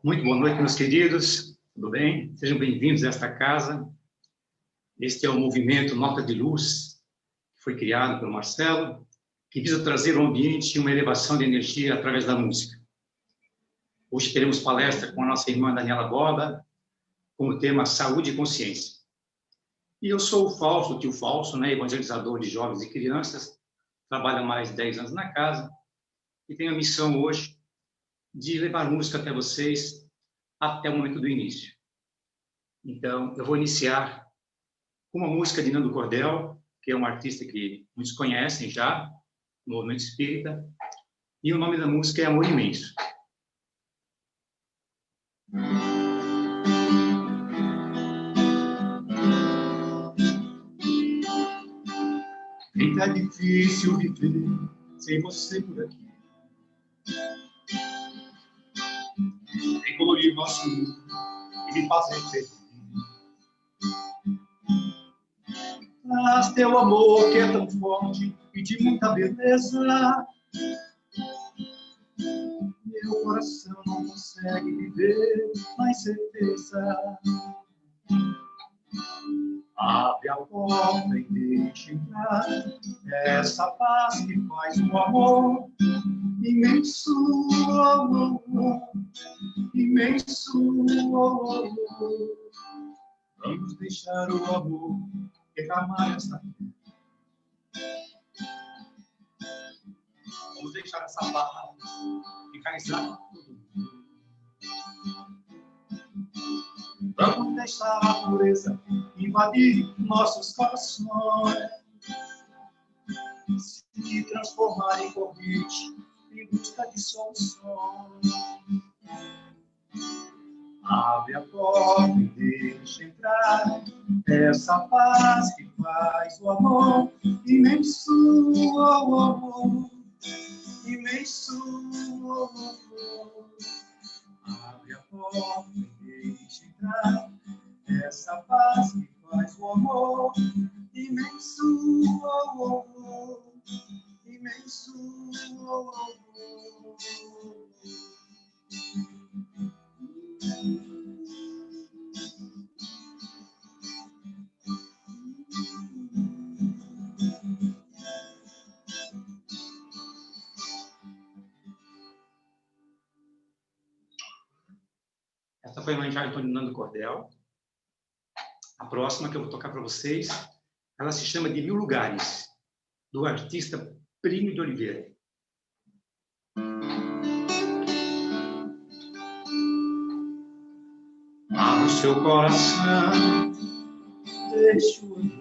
Muito boa noite, meus queridos. Tudo bem? Sejam bem-vindos a esta casa. Este é o movimento Nota de Luz, que foi criado pelo Marcelo, que visa trazer ao ambiente uma elevação de energia através da música. Hoje teremos palestra com a nossa irmã Daniela Borba, com o tema Saúde e Consciência. E eu sou o Fausto, tio Fausto, evangelizador de jovens e crianças, trabalho há mais de 10 anos na casa, e tenho a missão hoje de levar música até vocês até o momento do início. Então, eu vou iniciar com uma música de Nando Cordel, que é um artista que muitos conhecem já, no movimento espírita, e o nome da música é Amor Imenso. Eita, é difícil viver sem você por aqui. Vem colorir nosso mundo e me fazer feliz. Mas teu amor que é tão forte e de muita beleza, meu coração não consegue viver mais certeza. Abre a porta e deixa entrar essa paz que faz o amor imenso, oh, oh, oh, imenso, oh, oh, oh. Vamos deixar o amor derramar essa terra. Vamos deixar essa paz enraizar todo mundo. Vamos deixar a pureza invadir nossos corações, se transformar em convite em busca de soluções. Abre a porta e deixa entrar essa paz que faz o amor imenso, oh, oh, oh, imenso, oh, oh, oh. Abre a porta e deixa entrar essa paz que faz o amor imenso, oh, oh, oh, imenso, oh, oh, oh. Essa foi a mensagem de Nando Cordel. A próxima que eu vou tocar para vocês, ela se chama de Mil Lugares, do artista Plínio de Oliveira. Abra o seu coração, deixe o amor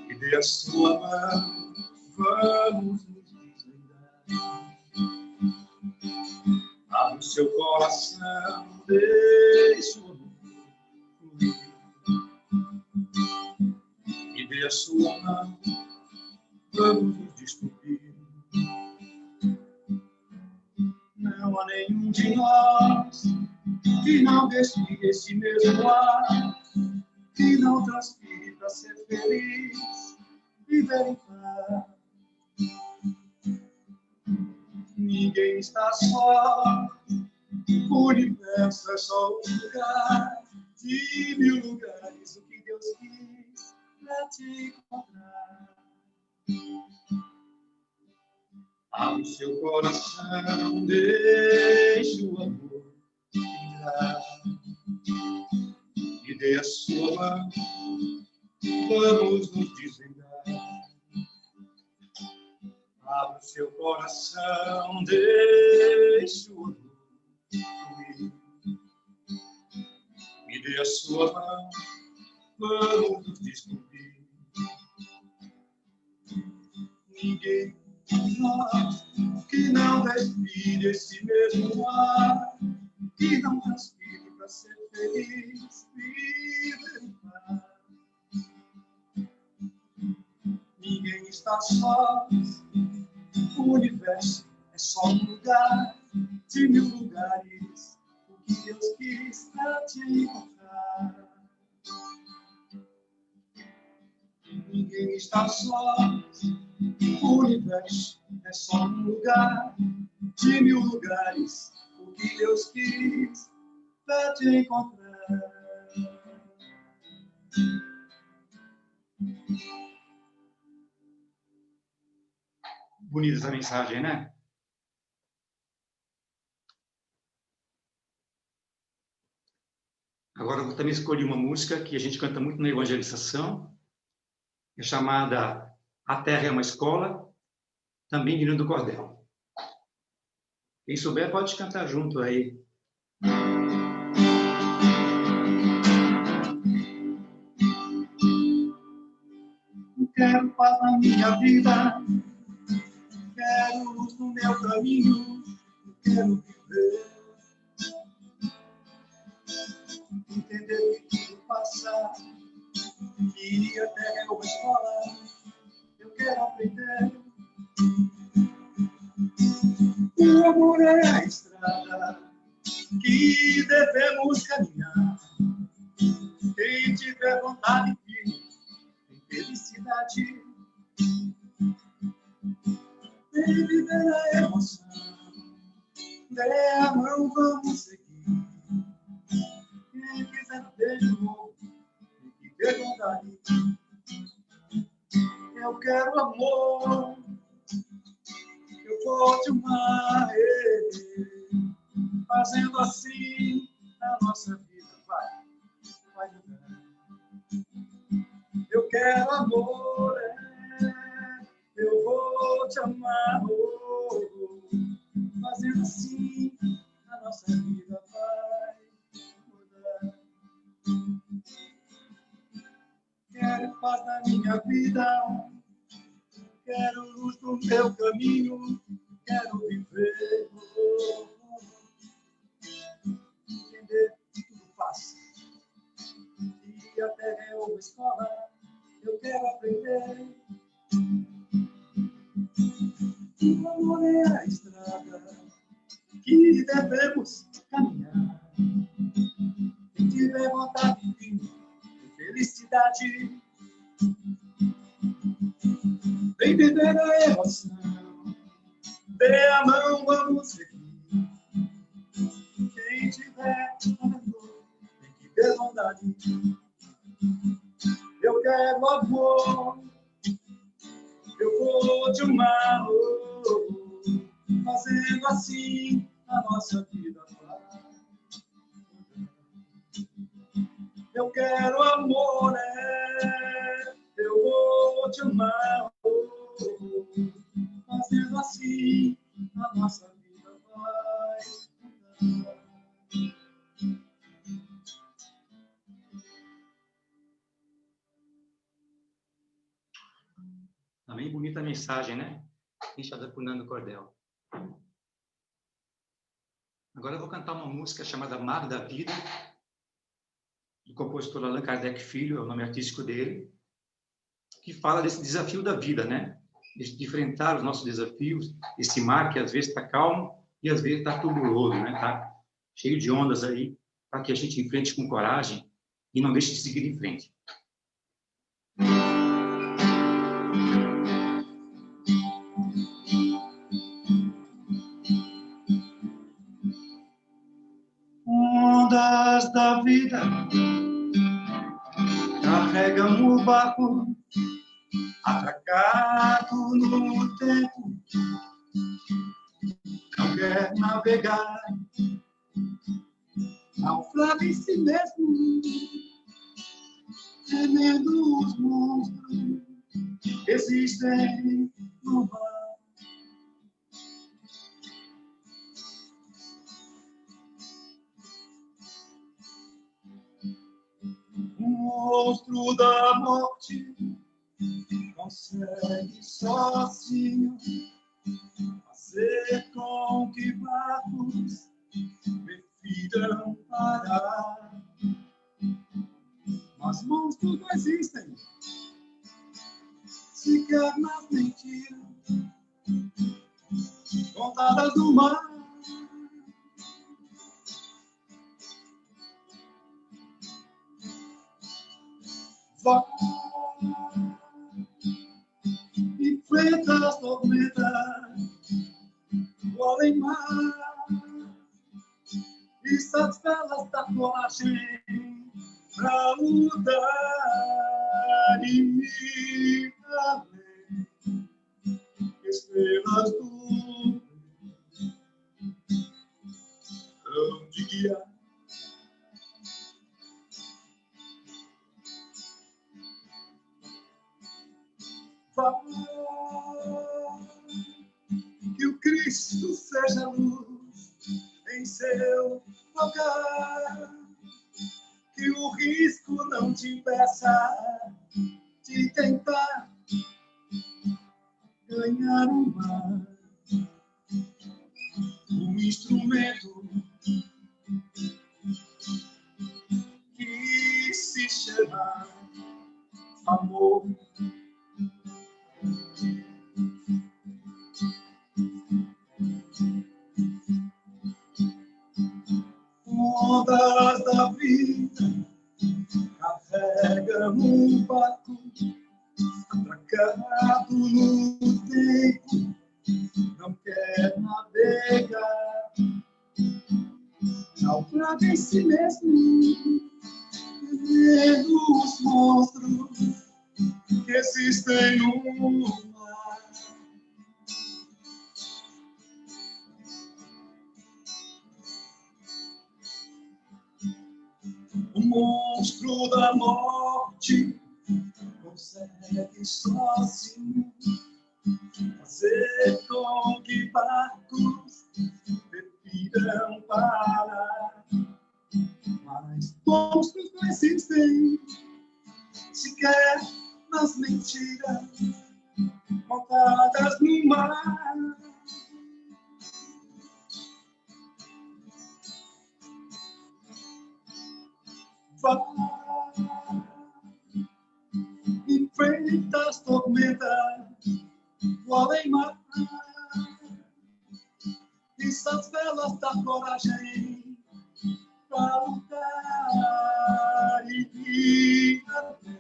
e dê a sua mão, vamos nos desvendar. Abra o seu coração, deixe o amor fluir e dê a sua mão, vamos nos descobrir. Não há nenhum de nós que não respire esse mesmo ar, que não transpire para ser feliz, viver em paz. Ninguém está só, o universo é só um lugar, de mil lugares o que Deus quis pra te encontrar. Abre o seu coração, deixe o amor entrar e dê a sua mão, vamos nos desvendar. Abra o seu coração, deixe o amor fluir e dê a sua mão, vamos nos descobrir. Ninguém de nós que não respire esse mesmo ar, que não transpire para ser feliz, viver em paz. Ninguém está só, o universo é só um lugar, de mil lugares, o que Deus quis pra te encontrar. Ninguém está só, o universo é só um lugar, de mil lugares, o que Deus quis pra te encontrar. Bonita essa mensagem, né? Agora eu também escolhi uma música que a gente canta muito na evangelização, é chamada A Terra é uma Escola, também Nino do Cordel. Quem souber pode cantar junto aí. Quero paz na minha vida, quero luz no meu caminho, quero viver, entender que tudo passa, que a terra é uma escola, eu quero aprender. O amor é a estrada que devemos caminhar. Quem tiver vontade de felicidade, vem viver a emoção. Dê a mão, vamos seguir. Quem quiser um beijo novo, tem que ter vontade. Eu quero amor, eu vou te amar. Fazendo assim a nossa vida vai mudar. Eu quero amor, eu vou te amar. Fazendo assim a nossa vida vai mudar. Quero paz na minha vida, quero luz no meu caminho, quero viver. Entender que tudo passa, e a terra é uma escola, eu quero aprender. O amor é a estrada que devemos caminhar. Quem tiver vontade de felicidade, vem viver a emoção. Dê a mão, vamos seguir. Quem tiver amor, tem que ter vontade. Eu quero amor, eu vou te amar. Fazendo assim a nossa vida vai. Eu quero amor, eu vou te amar. Fazendo assim a nossa vida vai. Também bonita mensagem, né? Enxada por Nino do Cordel. Agora eu vou cantar uma música chamada Mar da Vida, do compositor Allan Kardec Filho, é o nome artístico dele, que fala desse desafio da vida, né? De enfrentar os nossos desafios, esse mar que às vezes está calmo e às vezes está tubuloso, né? Tá cheio de ondas aí, para que a gente enfrente com coragem e não deixe de seguir em frente. Ondas da vida carregam o barco atracado no tempo, não quer navegar, naufraga em si mesmo, temendo os monstros que existem no mar. O monstro da morte consegue sozinho fazer com que barcos prefiram parar. Mas monstros não existem, sequer nas mentiras contadas do mar. Vai, enfrenta as tormentas, além-mar e satisfaz da coragem pra lutar e ir além. Estrelas do hão de guiar. Vai, que o Cristo seja luz em seu lugar, que o risco não te impeça de tentar ganhar o mar. Um instrumento que se chama amor. Ondas da vida carregam um barco atracado no tempo, não quer navegar. Naufraga em si mesmo, vendo os monstros que existem no mar. O monstro da morte consegue sozinho fazer com que barcos prefiram parar. Mas monstros não existem sequer nas mentiras contadas no mar. Vai, enfrenta as tormentas do além-mar e as velas da coragem pra lutar e ir além.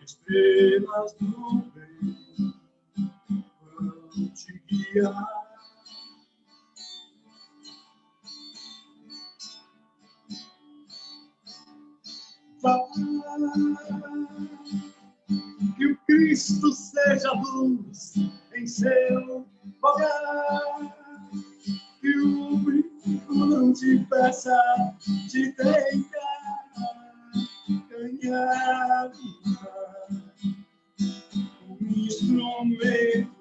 Estrelas do bem vão te guiar. Vai, que o Cristo seja luz em seu lugar, que o brinco não te impeça de tentar ganhar um instrumento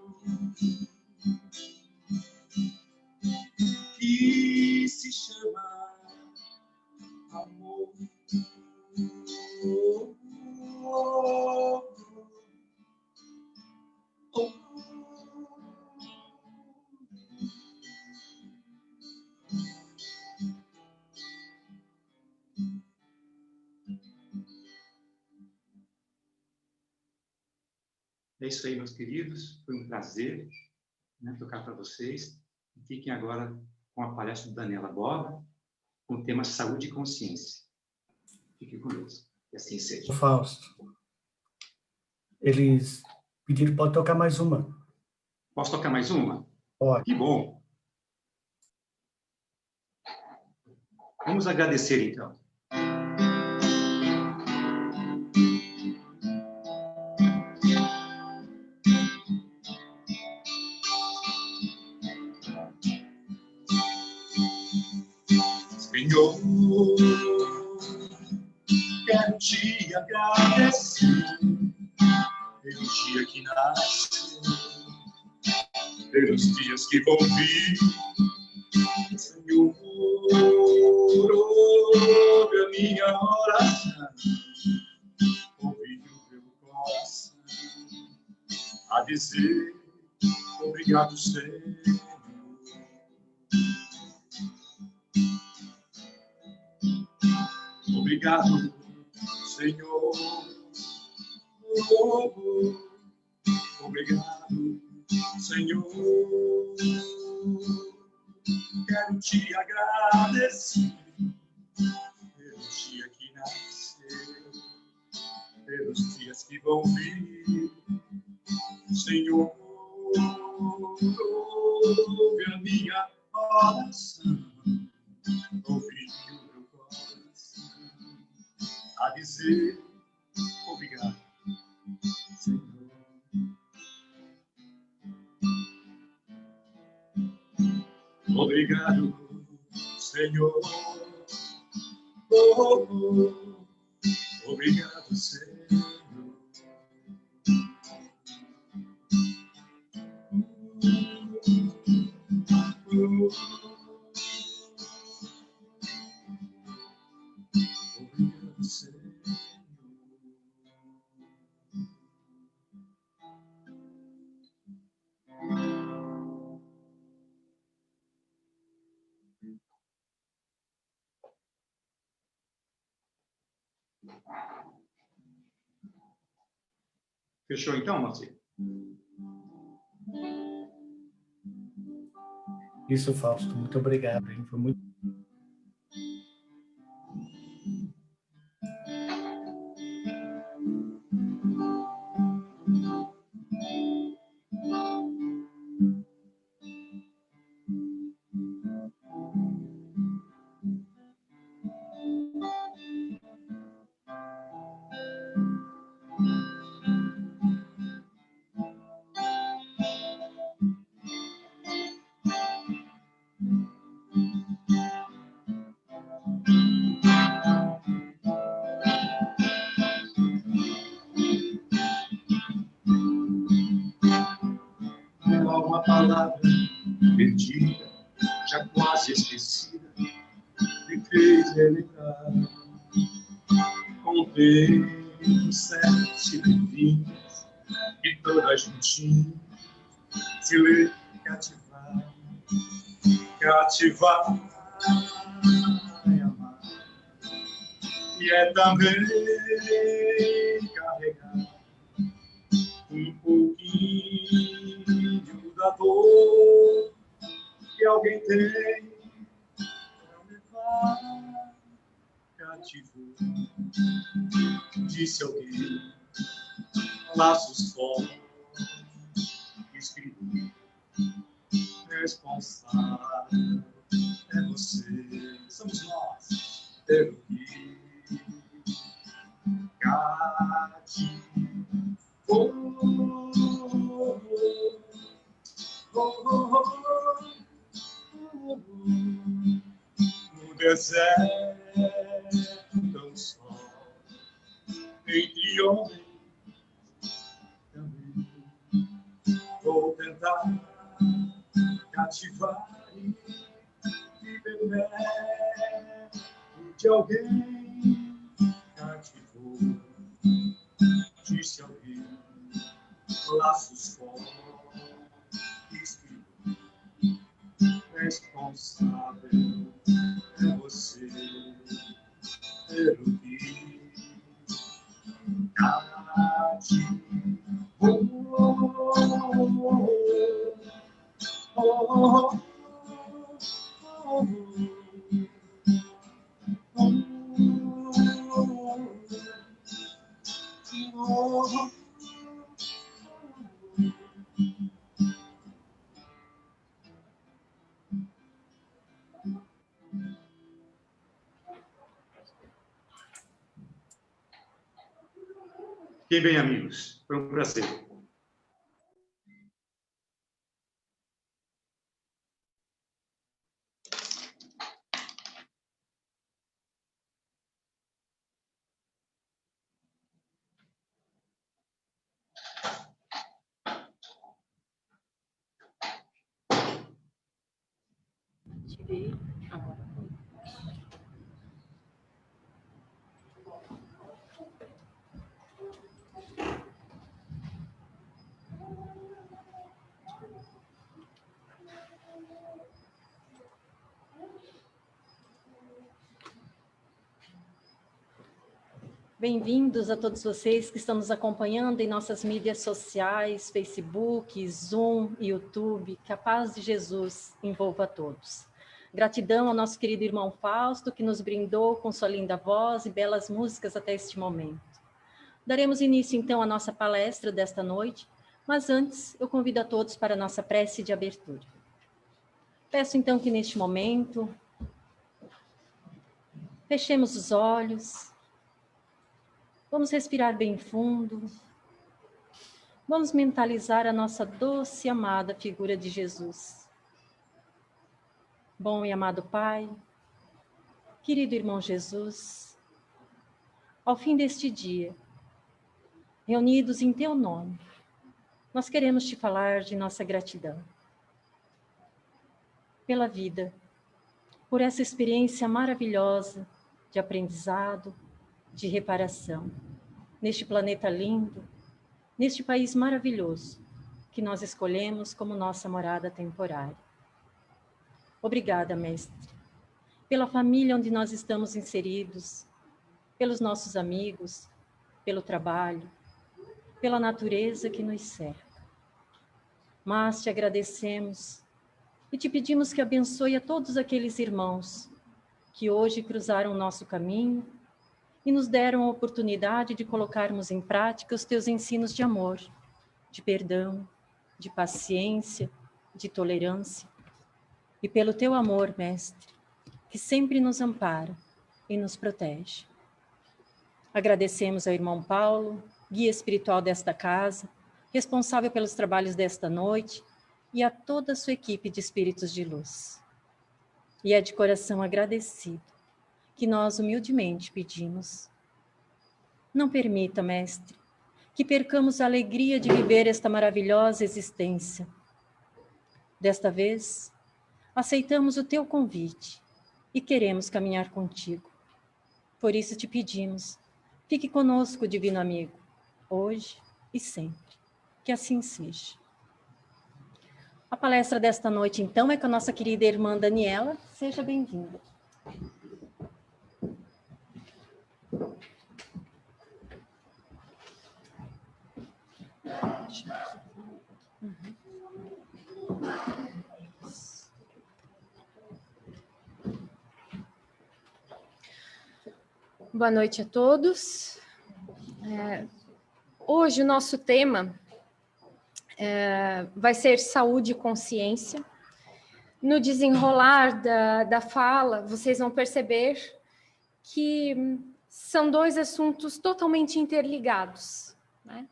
que se chama amor. É isso aí, meus queridos. Foi um prazer, né, tocar para vocês. Fiquem agora com a palestra do Daniela Bova, com o tema Saúde e Consciência. Fiquem com Deus. E assim seja. Fausto, eles pediram para tocar mais uma. Posso tocar mais uma? Pode. Que bom. Vamos agradecer, então. Senhor, quero te agradecer pelo dia que nasceu, pelos dias que vão vir. Senhor, ouve a minha oração, ouve o meu coração a dizer obrigado, Senhor. Obrigado, Senhor. Obrigado, Senhor. Quero te agradecer pelo dia que nasceu, pelos dias que vão vir. Senhor, ouve minha oração, ouvi o meu coração a dizer obrigado, Senhor. Obrigado, Senhor. Oh, oh. Obrigado, Senhor. Obrigado, Senhor. Fechou então, Marci? Isso, Fausto. Muito obrigado, hein? Foi muito... Uma palavra perdida, já quase esquecida, me fez relembrar. Contei os 7 letrinhas e toda juntinha se lê cativar, cativar e amar. E é também carregar um pouquinho da dor que alguém tem pra levar. Cativou, disse alguém, laços fortes, escrito, responsável é você, somos nós, pelo que cativou. No deserto tão só, entre homens também vou tentar cativar e beber de alguém. Cativou, disse alguém, laços fortes, responsável é você pelo que Fiquem bem, amigos. Foi um prazer. Tirei agora. Bem-vindos a todos vocês que estão nos acompanhando em nossas mídias sociais, Facebook, Zoom, YouTube. Que a paz de Jesus envolva a todos. Gratidão ao nosso querido irmão Fausto, que nos brindou com sua linda voz e belas músicas até este momento. Daremos início, então, à nossa palestra desta noite, mas antes eu convido a todos para a nossa prece de abertura. Peço então que neste momento fechemos os olhos, vamos respirar bem fundo, vamos mentalizar a nossa doce e amada figura de Jesus. Bom e amado Pai, querido irmão Jesus, ao fim deste dia, reunidos em Teu nome, nós queremos Te falar de nossa gratidão pela vida, por essa experiência maravilhosa de aprendizado, de reparação, neste planeta lindo, neste país maravilhoso que nós escolhemos como nossa morada temporária. Obrigada, Mestre, pela família onde nós estamos inseridos, pelos nossos amigos, pelo trabalho, pela natureza que nos cerca. Mas te agradecemos e te pedimos que abençoe a todos aqueles irmãos que hoje cruzaram o nosso caminho e nos deram a oportunidade de colocarmos em prática os teus ensinos de amor, de perdão, de paciência, de tolerância. E pelo teu amor, Mestre, que sempre nos ampara e nos protege. Agradecemos ao irmão Paulo, guia espiritual desta casa, responsável pelos trabalhos desta noite, e a toda a sua equipe de espíritos de luz. E é de coração agradecido que nós humildemente pedimos: não permita, Mestre, que percamos a alegria de viver esta maravilhosa existência. Desta vez, aceitamos o teu convite e queremos caminhar contigo. Por isso te pedimos, fique conosco, divino amigo, hoje e sempre. Que assim seja. A palestra desta noite, então, é com a nossa querida irmã Daniela. Seja bem-vinda. Boa noite a todos. Hoje o nosso tema vai ser saúde e consciência. No desenrolar da fala, vocês vão perceber que são dois assuntos totalmente interligados, né?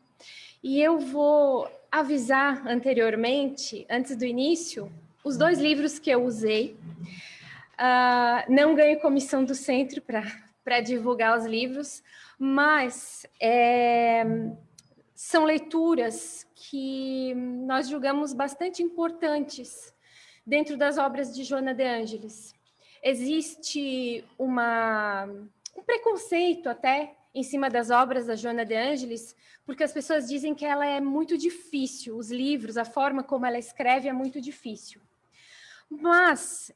E eu vou avisar anteriormente, antes do início, os dois livros que eu usei. Não ganho comissão do centro para divulgar os livros, mas são leituras que nós julgamos bastante importantes dentro das obras de Joana de Ângelis. Existe um preconceito até em cima das obras da Joana de Ângelis, porque as pessoas dizem que ela é muito difícil, os livros, a forma como ela escreve é muito difícil. Mas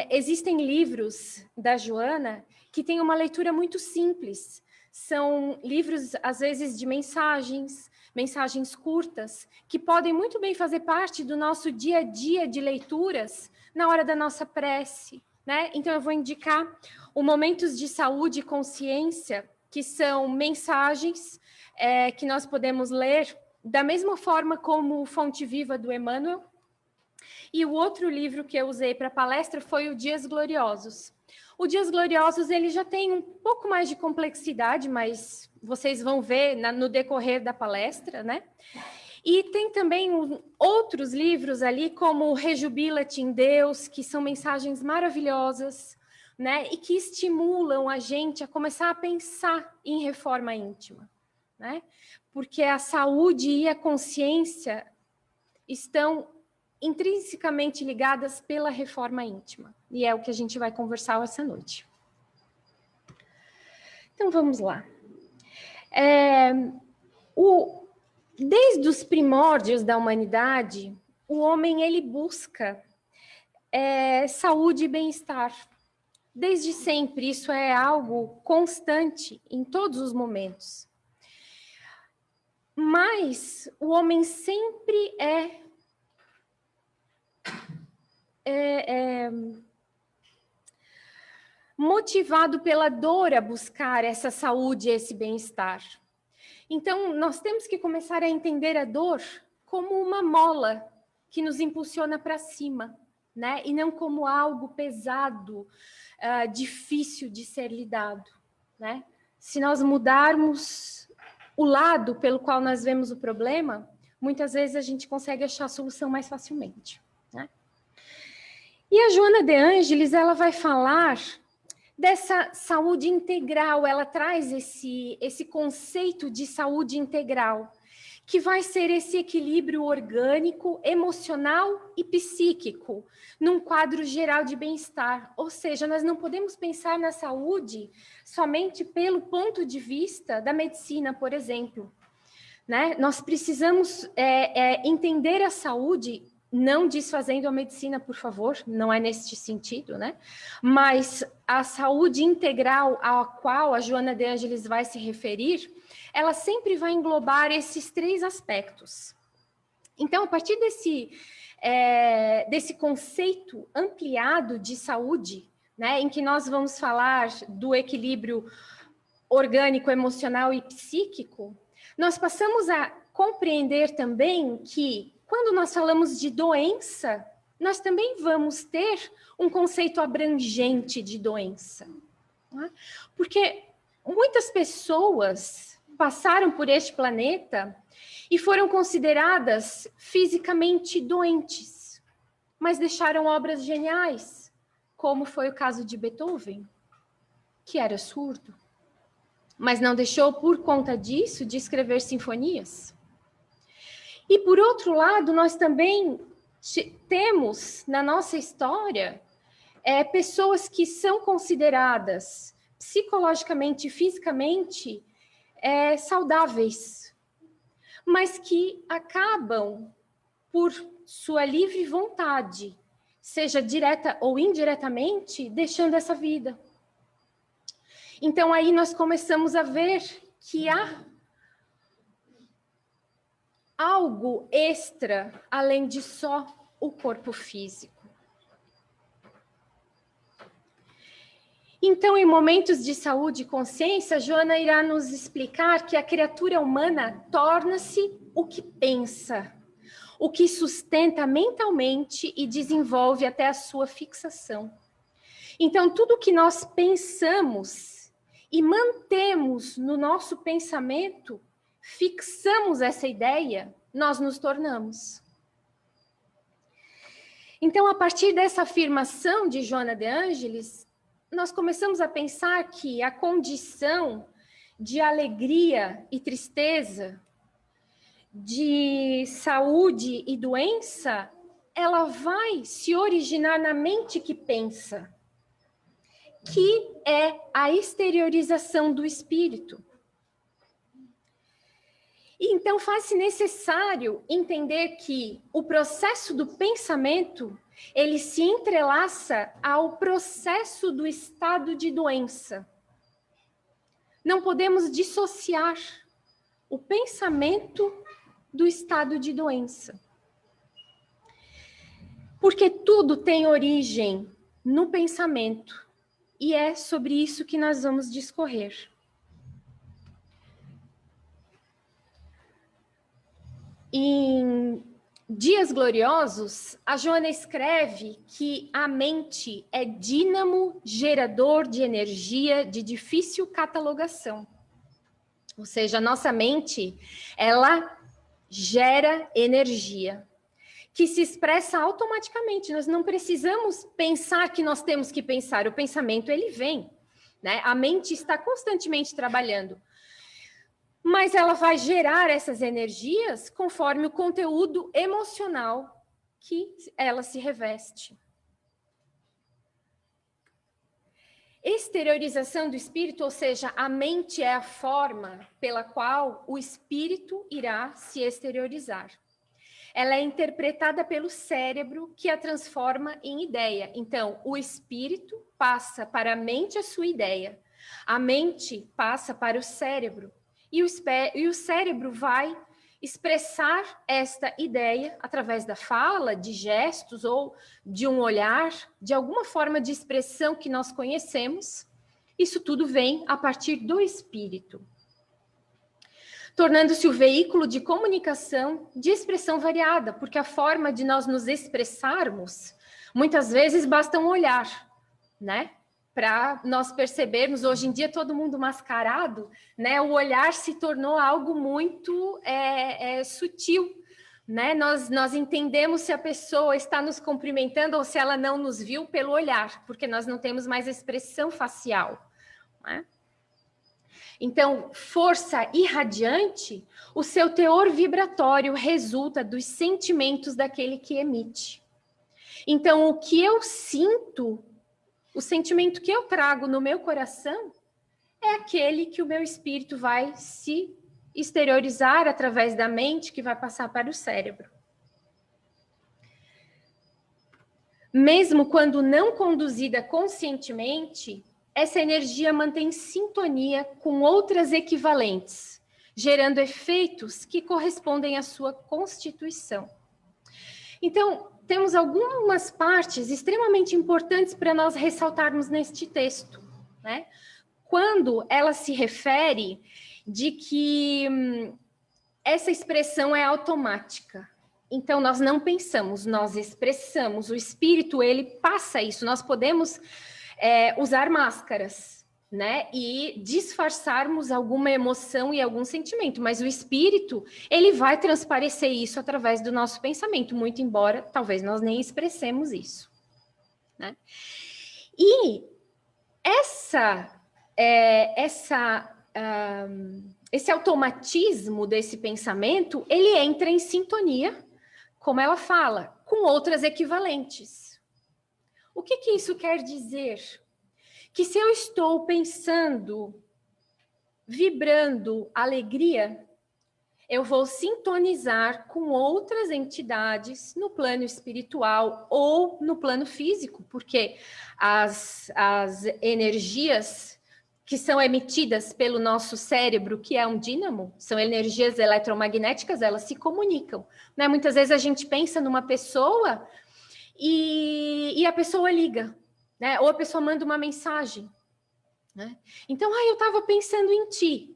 existem livros da Joana que têm uma leitura muito simples. São livros, às vezes, de mensagens curtas, que podem muito bem fazer parte do nosso dia a dia de leituras na hora da nossa prece, né? Então, eu vou indicar o Momentos de Saúde e Consciência, que são mensagens que nós podemos ler da mesma forma como Fonte Viva, do Emmanuel. E o outro livro que eu usei para a palestra foi o Dias Gloriosos. O Dias Gloriosos ele já tem um pouco mais de complexidade, mas vocês vão ver no decorrer da palestra, né? E tem também outros livros ali, como Rejubila-te em Deus, que são mensagens maravilhosas, né? E que estimulam a gente a começar a pensar em reforma íntima, né? Porque a saúde e a consciência estão intrinsecamente ligadas pela reforma íntima. E é o que a gente vai conversar essa noite. Então, vamos lá. Desde os primórdios da humanidade, o homem ele busca saúde e bem-estar. Desde sempre, isso é algo constante em todos os momentos. Mas o homem sempre motivado pela dor a buscar essa saúde e esse bem-estar. Então, nós temos que começar a entender a dor como uma mola que nos impulsiona para cima, né? E não como algo pesado, difícil de ser lidado, né? Se nós mudarmos o lado pelo qual nós vemos o problema, muitas vezes a gente consegue achar a solução mais facilmente, né? E a Joana de Ângelis, ela vai falar dessa saúde integral, ela traz esse conceito de saúde integral, que vai ser esse equilíbrio orgânico, emocional e psíquico, num quadro geral de bem-estar. Ou seja, nós não podemos pensar na saúde somente pelo ponto de vista da medicina, por exemplo, né? Nós precisamos entender a saúde, não desfazendo a medicina, por favor, não é neste sentido, né? Mas a saúde integral à qual a Joana de Ângelis vai se referir, ela sempre vai englobar esses 3 aspectos. Então, a partir desse conceito ampliado de saúde, né, em que nós vamos falar do equilíbrio orgânico, emocional e psíquico, nós passamos a compreender também que, quando nós falamos de doença, nós também vamos ter um conceito abrangente de doença, né? Porque muitas pessoas passaram por este planeta e foram consideradas fisicamente doentes, mas deixaram obras geniais, como foi o caso de Beethoven, que era surdo, mas não deixou, por conta disso, de escrever sinfonias. E, por outro lado, nós também temos na nossa história pessoas que são consideradas psicologicamente e fisicamente saudáveis, mas que acabam, por sua livre vontade, seja direta ou indiretamente, deixando essa vida. Então, aí nós começamos a ver que há algo extra, além de só o corpo físico. Então, em momentos de saúde e consciência, Joana irá nos explicar que a criatura humana torna-se o que pensa, o que sustenta mentalmente e desenvolve até a sua fixação. Então, tudo que nós pensamos e mantemos no nosso pensamento, fixamos essa ideia, nós nos tornamos. Então, a partir dessa afirmação de Joana de Ângelis, nós começamos a pensar que a condição de alegria e tristeza, de saúde e doença, ela vai se originar na mente que pensa, que é a exteriorização do espírito. E então faz-se necessário entender que o processo do pensamento, ele se entrelaça ao processo do estado de doença. Não podemos dissociar o pensamento do estado de doença. Porque tudo tem origem no pensamento, e é sobre isso que nós vamos discorrer. Em Dias Gloriosos, a Joana escreve que a mente é dínamo gerador de energia de difícil catalogação. Ou seja, a nossa mente, ela gera energia, que se expressa automaticamente. Nós não precisamos pensar que nós temos que pensar. O pensamento, ele vem, né? A mente está constantemente trabalhando. Mas ela vai gerar essas energias conforme o conteúdo emocional que ela se reveste. Exteriorização do espírito, ou seja, a mente é a forma pela qual o espírito irá se exteriorizar. Ela é interpretada pelo cérebro, que a transforma em ideia. Então, o espírito passa para a mente a sua ideia. A mente passa para o cérebro. E o cérebro vai expressar esta ideia através da fala, de gestos ou de um olhar, de alguma forma de expressão que nós conhecemos. Isso tudo vem a partir do espírito, tornando-se o veículo de comunicação de expressão variada, porque a forma de nós nos expressarmos Muitas vezes basta um olhar, né? Para nós percebermos, hoje em dia todo mundo mascarado, né? O olhar se tornou algo muito sutil, né? Nós entendemos se a pessoa está nos cumprimentando ou se ela não nos viu pelo olhar, porque nós não temos mais expressão facial, né? Então, força irradiante, o seu teor vibratório resulta dos sentimentos daquele que emite. Então, o que eu sinto, o sentimento que eu trago no meu coração, é aquele que o meu espírito vai se exteriorizar através da mente, que vai passar para o cérebro. Mesmo quando não conduzida conscientemente, essa energia mantém sintonia com outras equivalentes, gerando efeitos que correspondem à sua constituição. Então, temos algumas partes extremamente importantes para nós ressaltarmos neste texto, né? Quando ela se refere de que essa expressão é automática. Então, nós não pensamos, nós expressamos. O espírito, ele passa isso. Nós podemos usar máscaras, né? E disfarçarmos alguma emoção e algum sentimento. Mas o espírito, ele vai transparecer isso através do nosso pensamento, muito embora talvez nós nem expressemos isso, né? E esse automatismo desse pensamento, ele entra em sintonia, como ela fala, com outras equivalentes. O que isso quer dizer? Que se eu estou pensando, vibrando alegria, eu vou sintonizar com outras entidades no plano espiritual ou no plano físico, porque as energias que são emitidas pelo nosso cérebro, que é um dínamo, são energias eletromagnéticas, elas se comunicam, né? Muitas vezes a gente pensa numa pessoa e a pessoa liga, né? Ou a pessoa manda uma mensagem, né? Então, eu estava pensando em ti.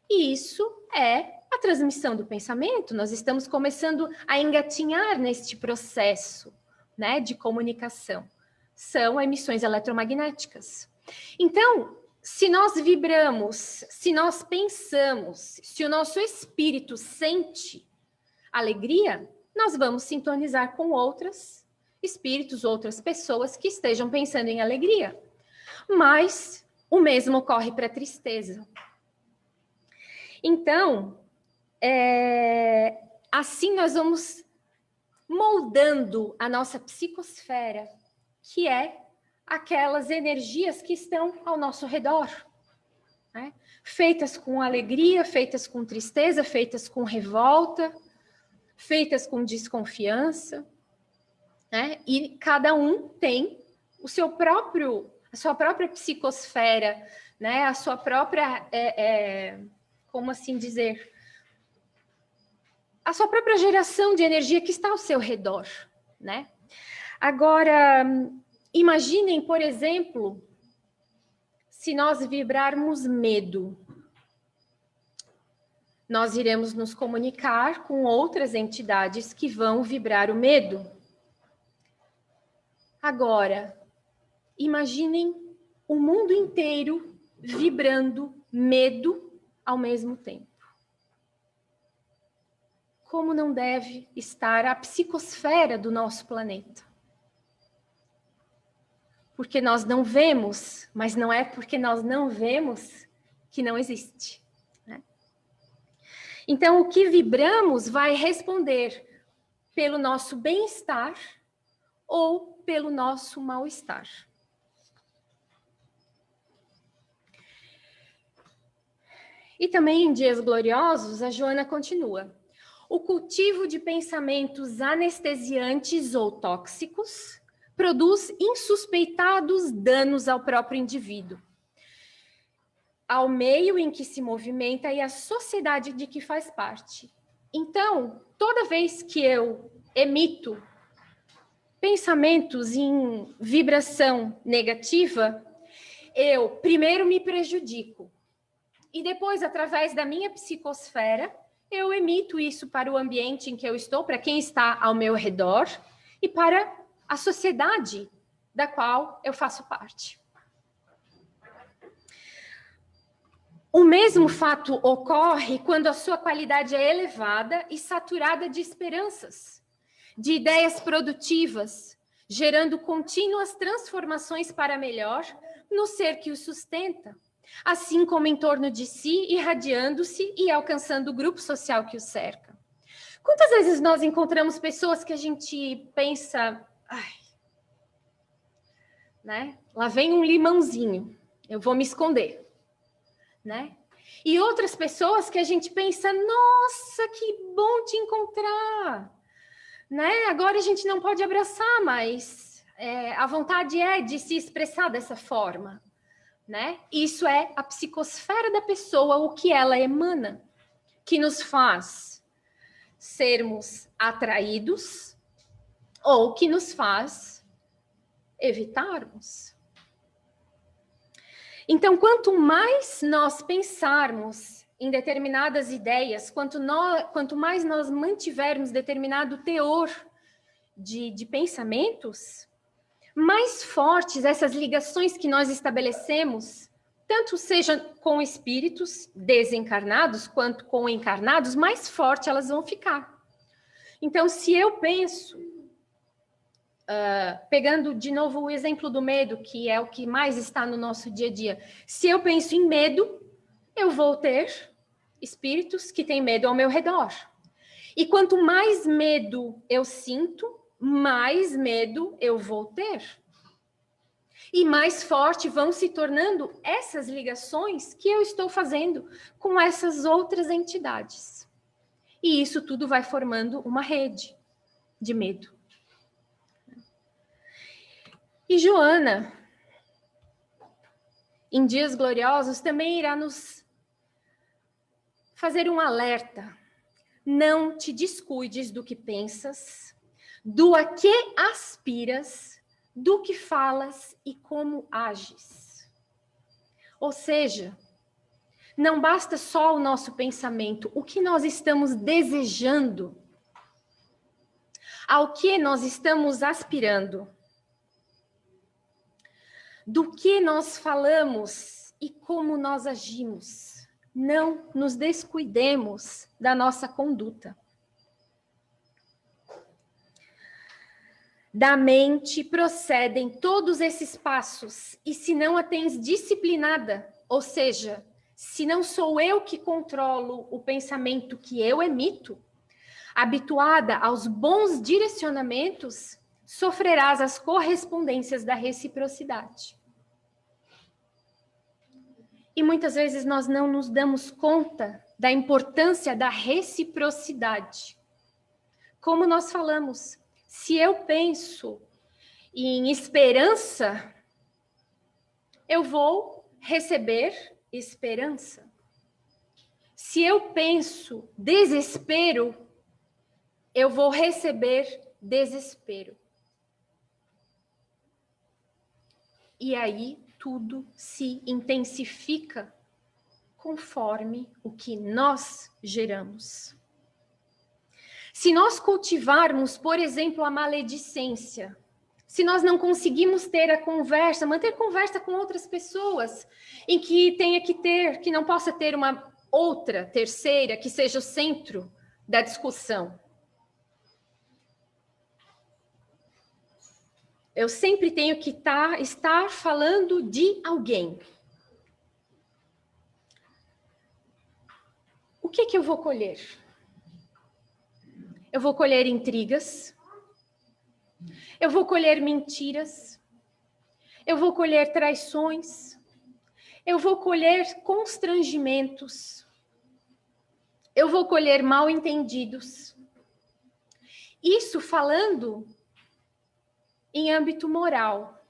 E isso é a transmissão do pensamento. Nós estamos começando a engatinhar neste processo, né, de comunicação. São emissões eletromagnéticas. Então, se nós vibramos, se nós pensamos, se o nosso espírito sente alegria, nós vamos sintonizar com outros espíritos, outras pessoas que estejam pensando em alegria. Mas o mesmo ocorre para a tristeza. Então, assim nós vamos moldando a nossa psicosfera, que é aquelas energias que estão ao nosso redor, né? Feitas com alegria, feitas com tristeza, feitas com revolta, feitas com desconfiança, né? E cada um tem a sua própria psicosfera, né? A sua própria, como assim dizer, a sua própria geração de energia que está ao seu redor, né? Agora, imaginem, por exemplo, se nós vibrarmos medo, nós iremos nos comunicar com outras entidades que vão vibrar o medo. Agora, imaginem o mundo inteiro vibrando medo ao mesmo tempo. Como não deve estar a psicosfera do nosso planeta? Porque nós não vemos, mas não é porque nós não vemos que não existe, né? Então, o que vibramos vai responder pelo nosso bem-estar ou pelo nosso mal-estar. E também em Dias Gloriosos, a Joana continua. O cultivo de pensamentos anestesiantes ou tóxicos produz insuspeitados danos ao próprio indivíduo, ao meio em que se movimenta e à sociedade de que faz parte. Então, toda vez que eu emito pensamentos em vibração negativa, eu primeiro me prejudico e depois, através da minha psicosfera, eu emito isso para o ambiente em que eu estou, para quem está ao meu redor e para a sociedade da qual eu faço parte. O mesmo fato ocorre quando a sua qualidade é elevada e saturada de esperanças, de ideias produtivas, gerando contínuas transformações para melhor no ser que o sustenta, assim como em torno de si, irradiando-se e alcançando o grupo social que o cerca. Quantas vezes nós encontramos pessoas que a gente pensa, ai, né? Lá vem um limãozinho, eu vou me esconder, né? E outras pessoas que a gente pensa, nossa, que bom te encontrar, né? Agora a gente não pode abraçar, mas a vontade é de se expressar dessa forma, né? Isso é a psicosfera da pessoa, o que ela emana, que nos faz sermos atraídos ou que nos faz evitarmos. Então, quanto mais nós pensarmos em determinadas ideias, quanto mais nós mantivermos determinado teor de pensamentos, mais fortes essas ligações que nós estabelecemos, tanto seja com espíritos desencarnados, quanto com encarnados, mais fortes elas vão ficar. Então, se eu penso, pegando de novo o exemplo do medo, que é o que mais está no nosso dia a dia, se eu penso em medo, eu vou ter espíritos que têm medo ao meu redor. E quanto mais medo eu sinto, mais medo eu vou ter. E mais forte vão se tornando essas ligações que eu estou fazendo com essas outras entidades. E isso tudo vai formando uma rede de medo. E Joana, em Dias Gloriosos, também irá nos fazer um alerta. Não te descuides do que pensas, do a que aspiras, do que falas e como ages. Ou seja, não basta só o nosso pensamento, o que nós estamos desejando, ao que nós estamos aspirando, do que nós falamos e como nós agimos. Não nos descuidemos da nossa conduta. Da mente procedem todos esses passos, e se não a tens disciplinada, ou seja, se não sou eu que controlo o pensamento que eu emito, habituada aos bons direcionamentos, sofrerás as correspondências da reciprocidade. E muitas vezes nós não nos damos conta da importância da reciprocidade. Como nós falamos, se eu penso em esperança, eu vou receber esperança. Se eu penso desespero, eu vou receber desespero. E aí tudo se intensifica conforme o que nós geramos. Se nós cultivarmos, por exemplo, a maledicência, se nós não conseguimos ter a conversa, manter conversa com outras pessoas, em que tenha que ter, que não possa ter uma outra, terceira, que seja o centro da discussão. Eu sempre tenho que estar falando de alguém. O que eu vou colher? Eu vou colher intrigas, eu vou colher mentiras, eu vou colher traições, eu vou colher constrangimentos, eu vou colher mal-entendidos. Isso falando em âmbito moral.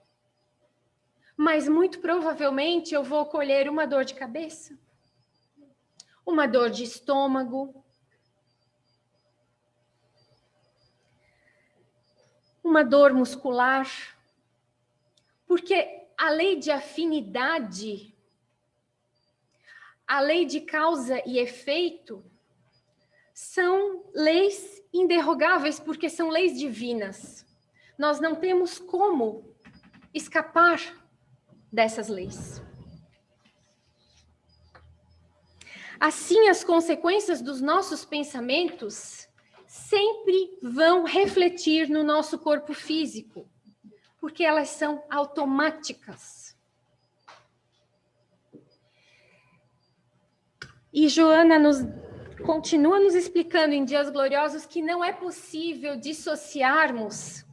Mas muito provavelmente eu vou colher uma dor de cabeça, uma dor de estômago, uma dor muscular, porque a lei de afinidade, a lei de causa e efeito, são leis inderrogáveis, porque são leis divinas. Nós não temos como escapar dessas leis. Assim, as consequências dos nossos pensamentos sempre vão refletir no nosso corpo físico, porque elas são automáticas. E Joana continua nos explicando em Dias Gloriosos que não é possível dissociarmos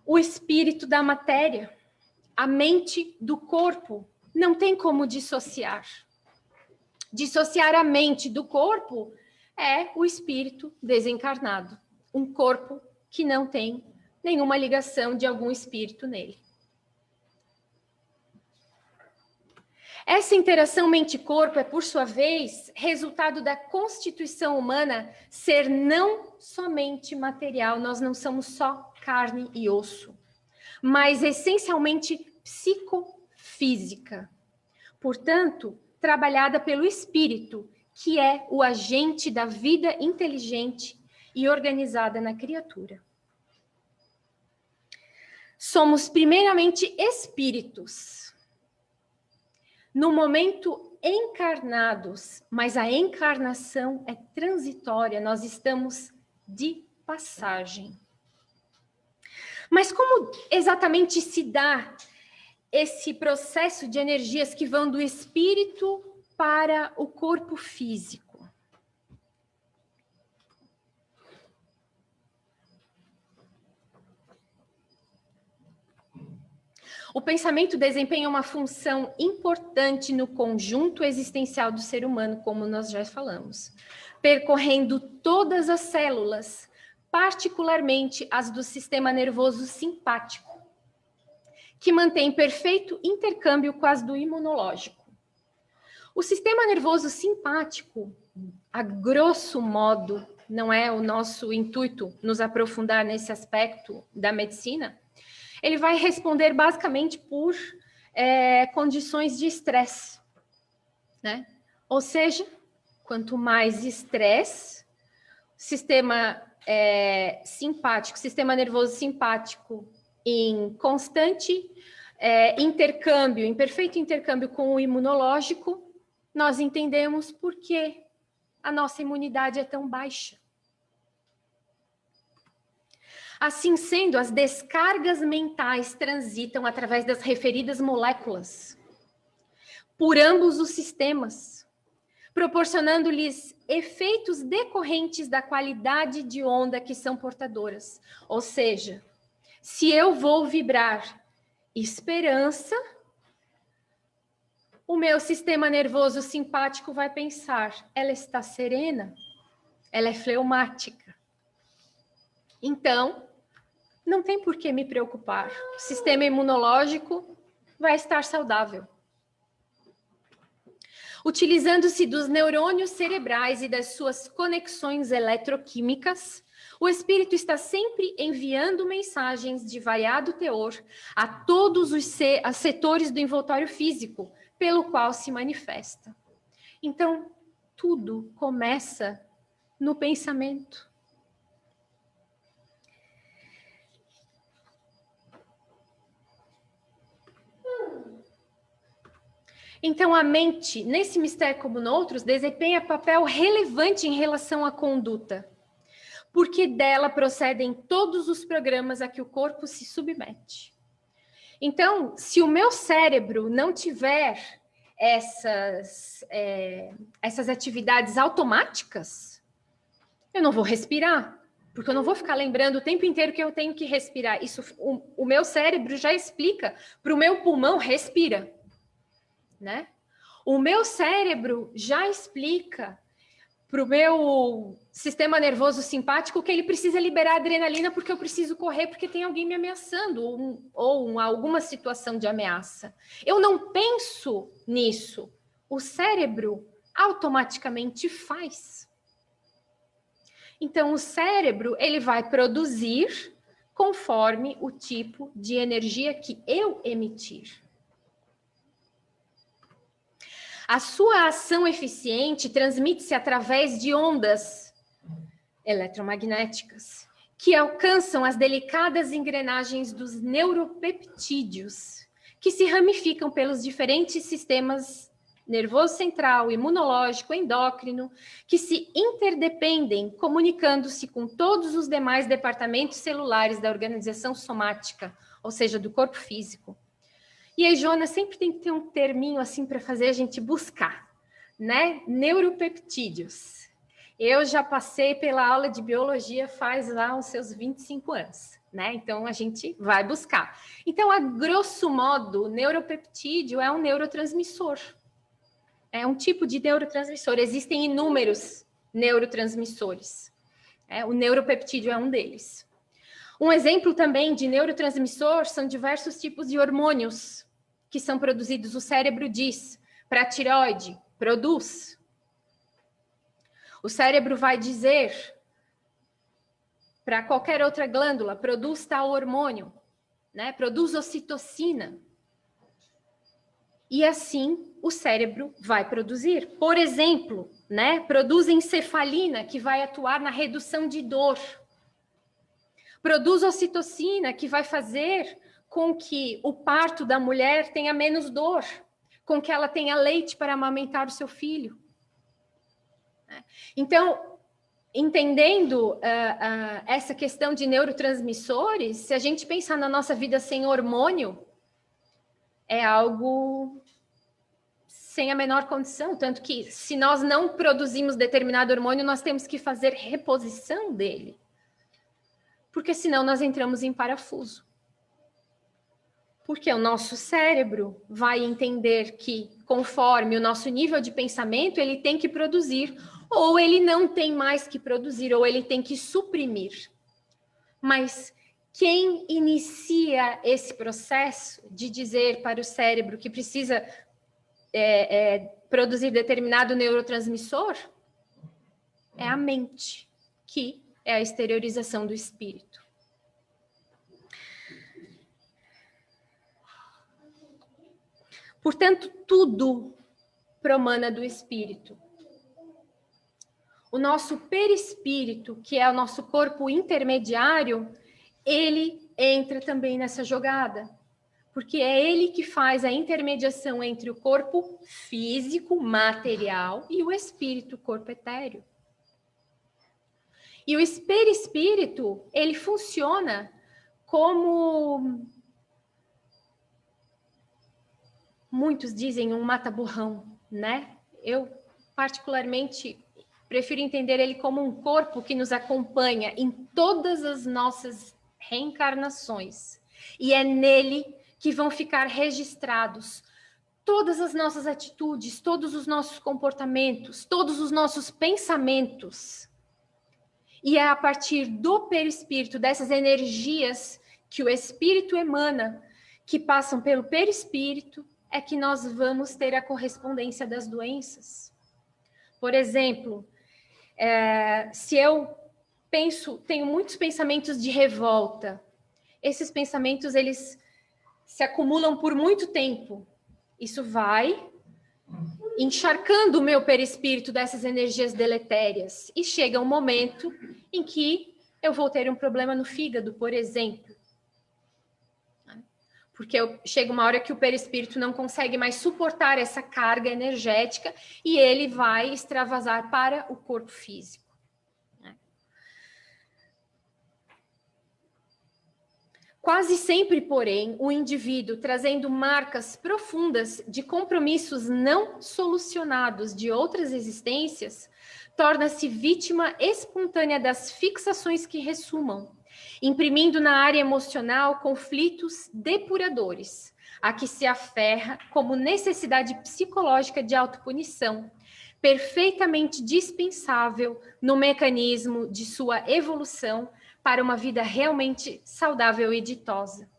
o espírito da matéria, a mente do corpo. Não tem como dissociar. Dissociar a mente do corpo é o espírito desencarnado, um corpo que não tem nenhuma ligação de algum espírito nele. Essa interação mente-corpo é, por sua vez, resultado da constituição humana ser não somente material, nós não somos só carne e osso, mas essencialmente psicofísica. Portanto, trabalhada pelo espírito, que é o agente da vida inteligente e organizada na criatura. Somos primeiramente espíritos, no momento encarnados, mas a encarnação é transitória, nós estamos de passagem. Mas como exatamente se dá esse processo de energias que vão do espírito para o corpo físico? O pensamento desempenha uma função importante no conjunto existencial do ser humano, como nós já falamos, percorrendo todas as células, particularmente as do sistema nervoso simpático, que mantém perfeito intercâmbio com as do imunológico. O sistema nervoso simpático, a grosso modo, não é o nosso intuito nos aprofundar nesse aspecto da medicina, ele vai responder basicamente por condições de estresse, né? Ou seja, quanto mais estresse, sistema simpático, sistema nervoso simpático em constante intercâmbio, em perfeito intercâmbio com o imunológico, nós entendemos por que a nossa imunidade é tão baixa. Assim sendo, as descargas mentais transitam através das referidas moléculas por ambos os sistemas, proporcionando-lhes efeitos decorrentes da qualidade de onda que são portadoras. Ou seja, se eu vou vibrar esperança, o meu sistema nervoso simpático vai pensar, ela está serena, ela é fleumática. Então, não tem por que me preocupar. O sistema imunológico vai estar saudável. Utilizando-se dos neurônios cerebrais e das suas conexões eletroquímicas, o espírito está sempre enviando mensagens de variado teor a todos os setores do envoltório físico, pelo qual se manifesta. Então, tudo começa no pensamento. Então, a mente, nesse mistério como noutros, desempenha papel relevante em relação à conduta, porque dela procedem todos os programas a que o corpo se submete. Então, se o meu cérebro não tiver essas atividades automáticas, eu não vou respirar, porque eu não vou ficar lembrando o tempo inteiro que eu tenho que respirar. Isso, o meu cérebro já explica para o meu pulmão, respira. Né? O meu cérebro já explica para o meu sistema nervoso simpático que ele precisa liberar adrenalina porque eu preciso correr porque tem alguém me ameaçando ou alguma situação de ameaça. Eu não penso nisso. O cérebro automaticamente faz. Então, o cérebro ele vai produzir conforme o tipo de energia que eu emitir. A sua ação eficiente transmite-se através de ondas eletromagnéticas que alcançam as delicadas engrenagens dos neuropeptídeos, que se ramificam pelos diferentes sistemas nervoso central, imunológico, endócrino, que se interdependem, comunicando-se com todos os demais departamentos celulares da organização somática, ou seja, do corpo físico. E aí, Jonas, sempre tem que ter um terminho assim para fazer a gente buscar, né? Neuropeptídeos. Eu já passei pela aula de biologia faz lá os seus 25 anos, né? Então, a gente vai buscar. Então, a grosso modo, neuropeptídeo é um neurotransmissor. É um tipo de neurotransmissor. Existem inúmeros neurotransmissores. O neuropeptídeo é um deles. Um exemplo também de neurotransmissor são diversos tipos de hormônios que são produzidos. O cérebro diz para a tireoide, produz. O cérebro vai dizer para qualquer outra glândula, produz tal hormônio, né? Produz ocitocina. E assim o cérebro vai produzir. Por exemplo, né? Produz encefalina, que vai atuar na redução de dor. Produz ocitocina, que vai fazer com que o parto da mulher tenha menos dor, com que ela tenha leite para amamentar o seu filho. Então, entendendo essa questão de neurotransmissores, se a gente pensar na nossa vida sem hormônio, é algo sem a menor condição, tanto que se nós não produzimos determinado hormônio, nós temos que fazer reposição dele, porque senão nós entramos em parafuso. Porque o nosso cérebro vai entender que, conforme o nosso nível de pensamento, ele tem que produzir, ou ele não tem mais que produzir, ou ele tem que suprimir. Mas quem inicia esse processo de dizer para o cérebro que precisa produzir determinado neurotransmissor é a mente, que é a exteriorização do espírito. Portanto, tudo promana do espírito. O nosso perispírito, que é o nosso corpo intermediário, ele entra também nessa jogada, porque é ele que faz a intermediação entre o corpo físico, material, e o espírito, o corpo etéreo. E o perispírito, ele funciona como, muitos dizem, um mata-borrão, né? Eu, particularmente, prefiro entender ele como um corpo que nos acompanha em todas as nossas reencarnações. E é nele que vão ficar registrados todas as nossas atitudes, todos os nossos comportamentos, todos os nossos pensamentos. E é a partir do perispírito, dessas energias que o espírito emana, que passam pelo perispírito, é que nós vamos ter a correspondência das doenças. Por exemplo, se eu tenho muitos pensamentos de revolta, esses pensamentos, eles se acumulam por muito tempo. Isso vai encharcando o meu perispírito dessas energias deletérias. E chega um momento em que eu vou ter um problema no fígado, por exemplo. Porque chega uma hora que o perispírito não consegue mais suportar essa carga energética e ele vai extravasar para o corpo físico. Quase sempre, porém, o indivíduo, trazendo marcas profundas de compromissos não solucionados de outras existências, torna-se vítima espontânea das fixações que ressumam, imprimindo na área emocional conflitos depuradores, a que se aferra como necessidade psicológica de autopunição, perfeitamente dispensável no mecanismo de sua evolução para uma vida realmente saudável e ditosa.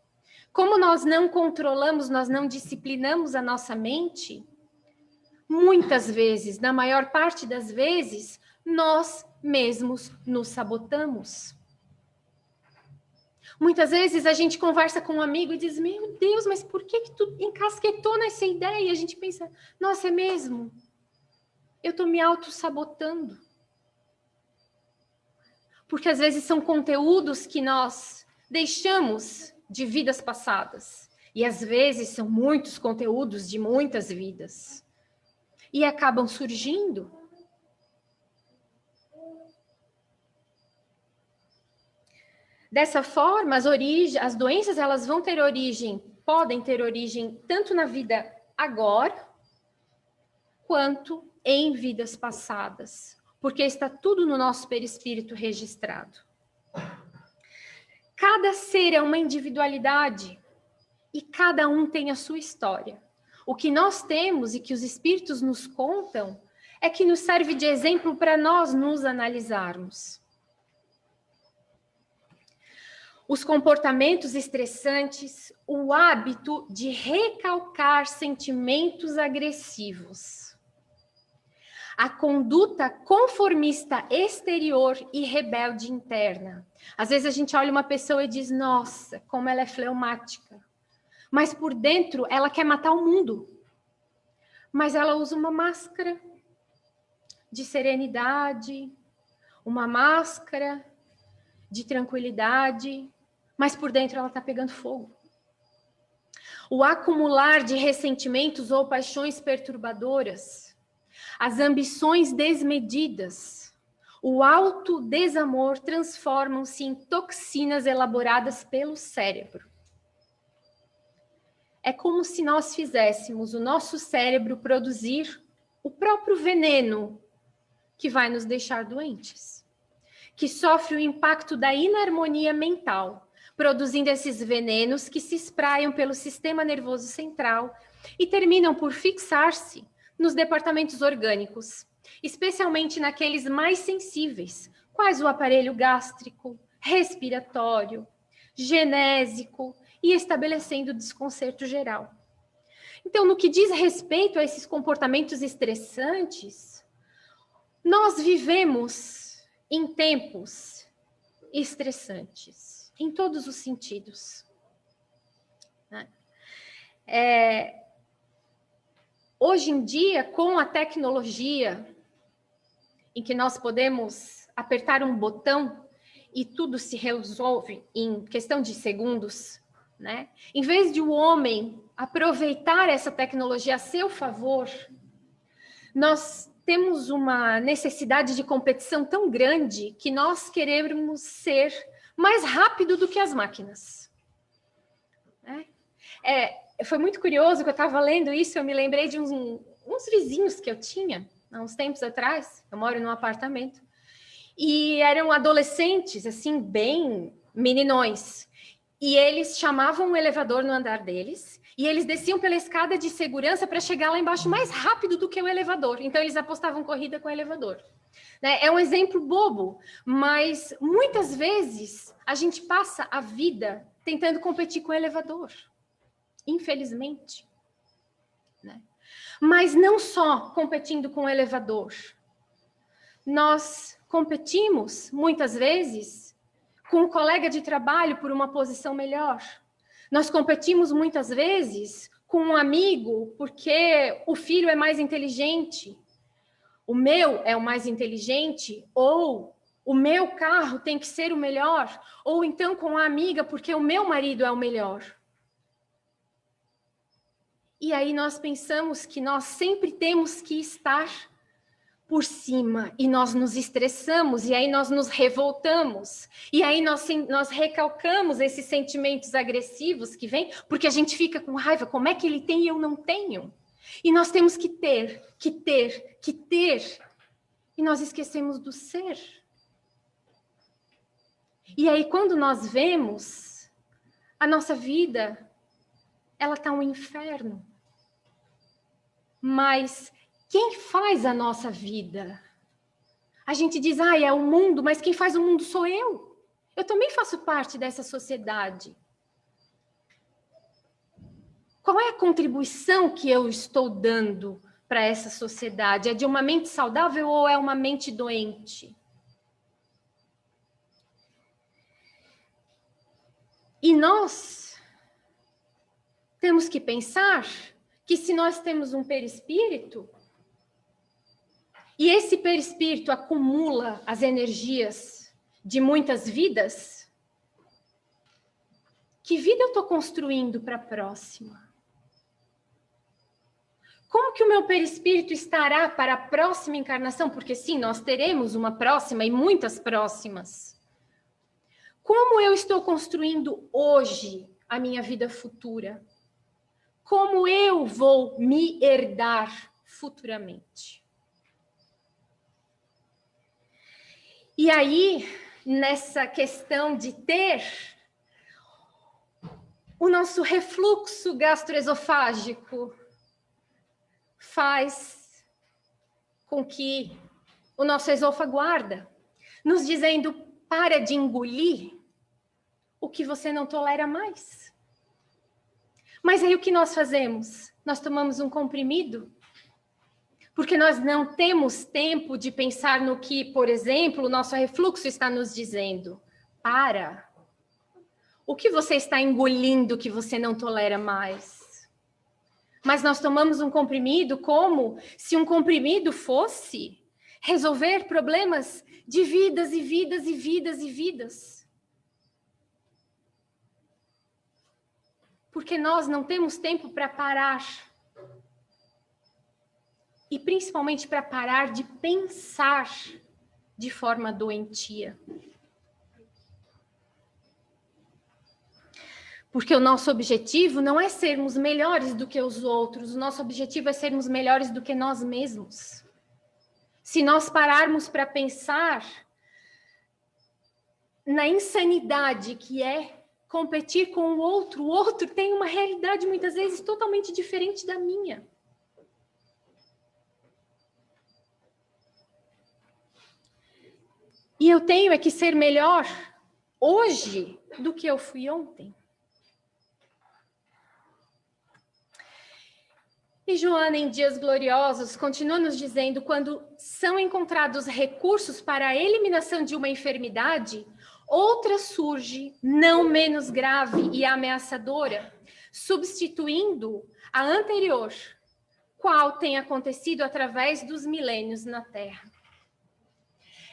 Como nós não controlamos, nós não disciplinamos a nossa mente, muitas vezes, na maior parte das vezes, nós mesmos nos sabotamos. Muitas vezes a gente conversa com um amigo e diz, meu Deus, mas por que tu encasquetou nessa ideia? E a gente pensa, nossa, é mesmo? Eu estou me auto-sabotando. porque às vezes são conteúdos que nós deixamos de vidas passadas. E às vezes são muitos conteúdos de muitas vidas. E acabam surgindo. Dessa forma, as doenças elas vão ter origem, podem ter origem tanto na vida agora, quanto em vidas passadas. Porque está tudo no nosso perispírito registrado. Cada ser é uma individualidade e cada um tem a sua história. O que nós temos e que os espíritos nos contam é que nos serve de exemplo para nós nos analisarmos. Os comportamentos estressantes, o hábito de recalcar sentimentos agressivos, a conduta conformista exterior e rebelde interna. Às vezes a gente olha uma pessoa e diz, nossa, como ela é fleumática. Mas por dentro ela quer matar o mundo. Mas ela usa uma máscara de serenidade, uma máscara de tranquilidade, mas por dentro ela está pegando fogo. O acumular de ressentimentos ou paixões perturbadoras, as ambições desmedidas, o alto desamor transformam-se em toxinas elaboradas pelo cérebro. É como se nós fizéssemos o nosso cérebro produzir o próprio veneno que vai nos deixar doentes, que sofre o impacto da inarmonia mental, produzindo esses venenos que se espraiam pelo sistema nervoso central e terminam por fixar-se nos departamentos orgânicos, especialmente naqueles mais sensíveis, quais o aparelho gástrico, respiratório, genésico, e estabelecendo desconcerto geral. Então, no que diz respeito a esses comportamentos estressantes, nós vivemos em tempos estressantes, em todos os sentidos. Hoje em dia, com a tecnologia, em que nós podemos apertar um botão e tudo se resolve em questão de segundos, né? Em vez de o homem aproveitar essa tecnologia a seu favor, nós temos uma necessidade de competição tão grande que nós queremos ser mais rápido do que as máquinas. Né? Foi muito curioso que eu estava lendo isso, eu me lembrei de uns vizinhos que eu tinha há uns tempos atrás. Eu moro num apartamento. E eram adolescentes, assim, bem meninões. E eles chamavam o elevador no andar deles, e eles desciam pela escada de segurança para chegar lá embaixo mais rápido do que o elevador. Então, eles apostavam corrida com o elevador. Né? É um exemplo bobo, mas muitas vezes a gente passa a vida tentando competir com o elevador. Infelizmente. Né? Mas não só competindo com o elevador. Nós competimos, muitas vezes, com um colega de trabalho por uma posição melhor. Nós competimos muitas vezes com um amigo porque o filho é mais inteligente, o meu é o mais inteligente, ou o meu carro tem que ser o melhor, ou então com a amiga porque o meu marido é o melhor. E aí nós pensamos que nós sempre temos que estar por cima, e nós nos estressamos, e aí nós nos revoltamos, e aí nós recalcamos esses sentimentos agressivos que vêm, porque a gente fica com raiva, como é que ele tem e eu não tenho? E nós temos que ter, e nós esquecemos do ser. E aí quando nós vemos, a nossa vida, ela está um inferno. Mas quem faz a nossa vida? A gente diz, é o mundo, mas quem faz o mundo sou eu. Eu também faço parte dessa sociedade. Qual é a contribuição que eu estou dando para essa sociedade? É de uma mente saudável ou é uma mente doente? E nós temos que pensar que se nós temos um perispírito, e esse perispírito acumula as energias de muitas vidas? Que vida eu estou construindo para a próxima? Como que o meu perispírito estará para a próxima encarnação? Porque sim, nós teremos uma próxima e muitas próximas. Como eu estou construindo hoje a minha vida futura? Como eu vou me herdar futuramente? E aí, nessa questão de ter, o nosso refluxo gastroesofágico faz com que o nosso esôfago arda, nos dizendo: para de engolir o que você não tolera mais. Mas aí o que nós fazemos? Nós tomamos um comprimido, porque nós não temos tempo de pensar no que, por exemplo, o nosso refluxo está nos dizendo. Para. O que você está engolindo que você não tolera mais? Mas nós tomamos um comprimido como se um comprimido fosse resolver problemas de vidas e vidas e vidas e vidas. Porque nós não temos tempo para parar. E principalmente para parar de pensar de forma doentia. Porque o nosso objetivo não é sermos melhores do que os outros, o nosso objetivo é sermos melhores do que nós mesmos. Se nós pararmos para pensar na insanidade que é competir com o outro tem uma realidade muitas vezes totalmente diferente da minha. E eu tenho é que ser melhor hoje do que eu fui ontem. E Joana, em Dias Gloriosos, continua nos dizendo: quando são encontrados recursos para a eliminação de uma enfermidade, outra surge, não menos grave e ameaçadora, substituindo a anterior, qual tem acontecido através dos milênios na Terra.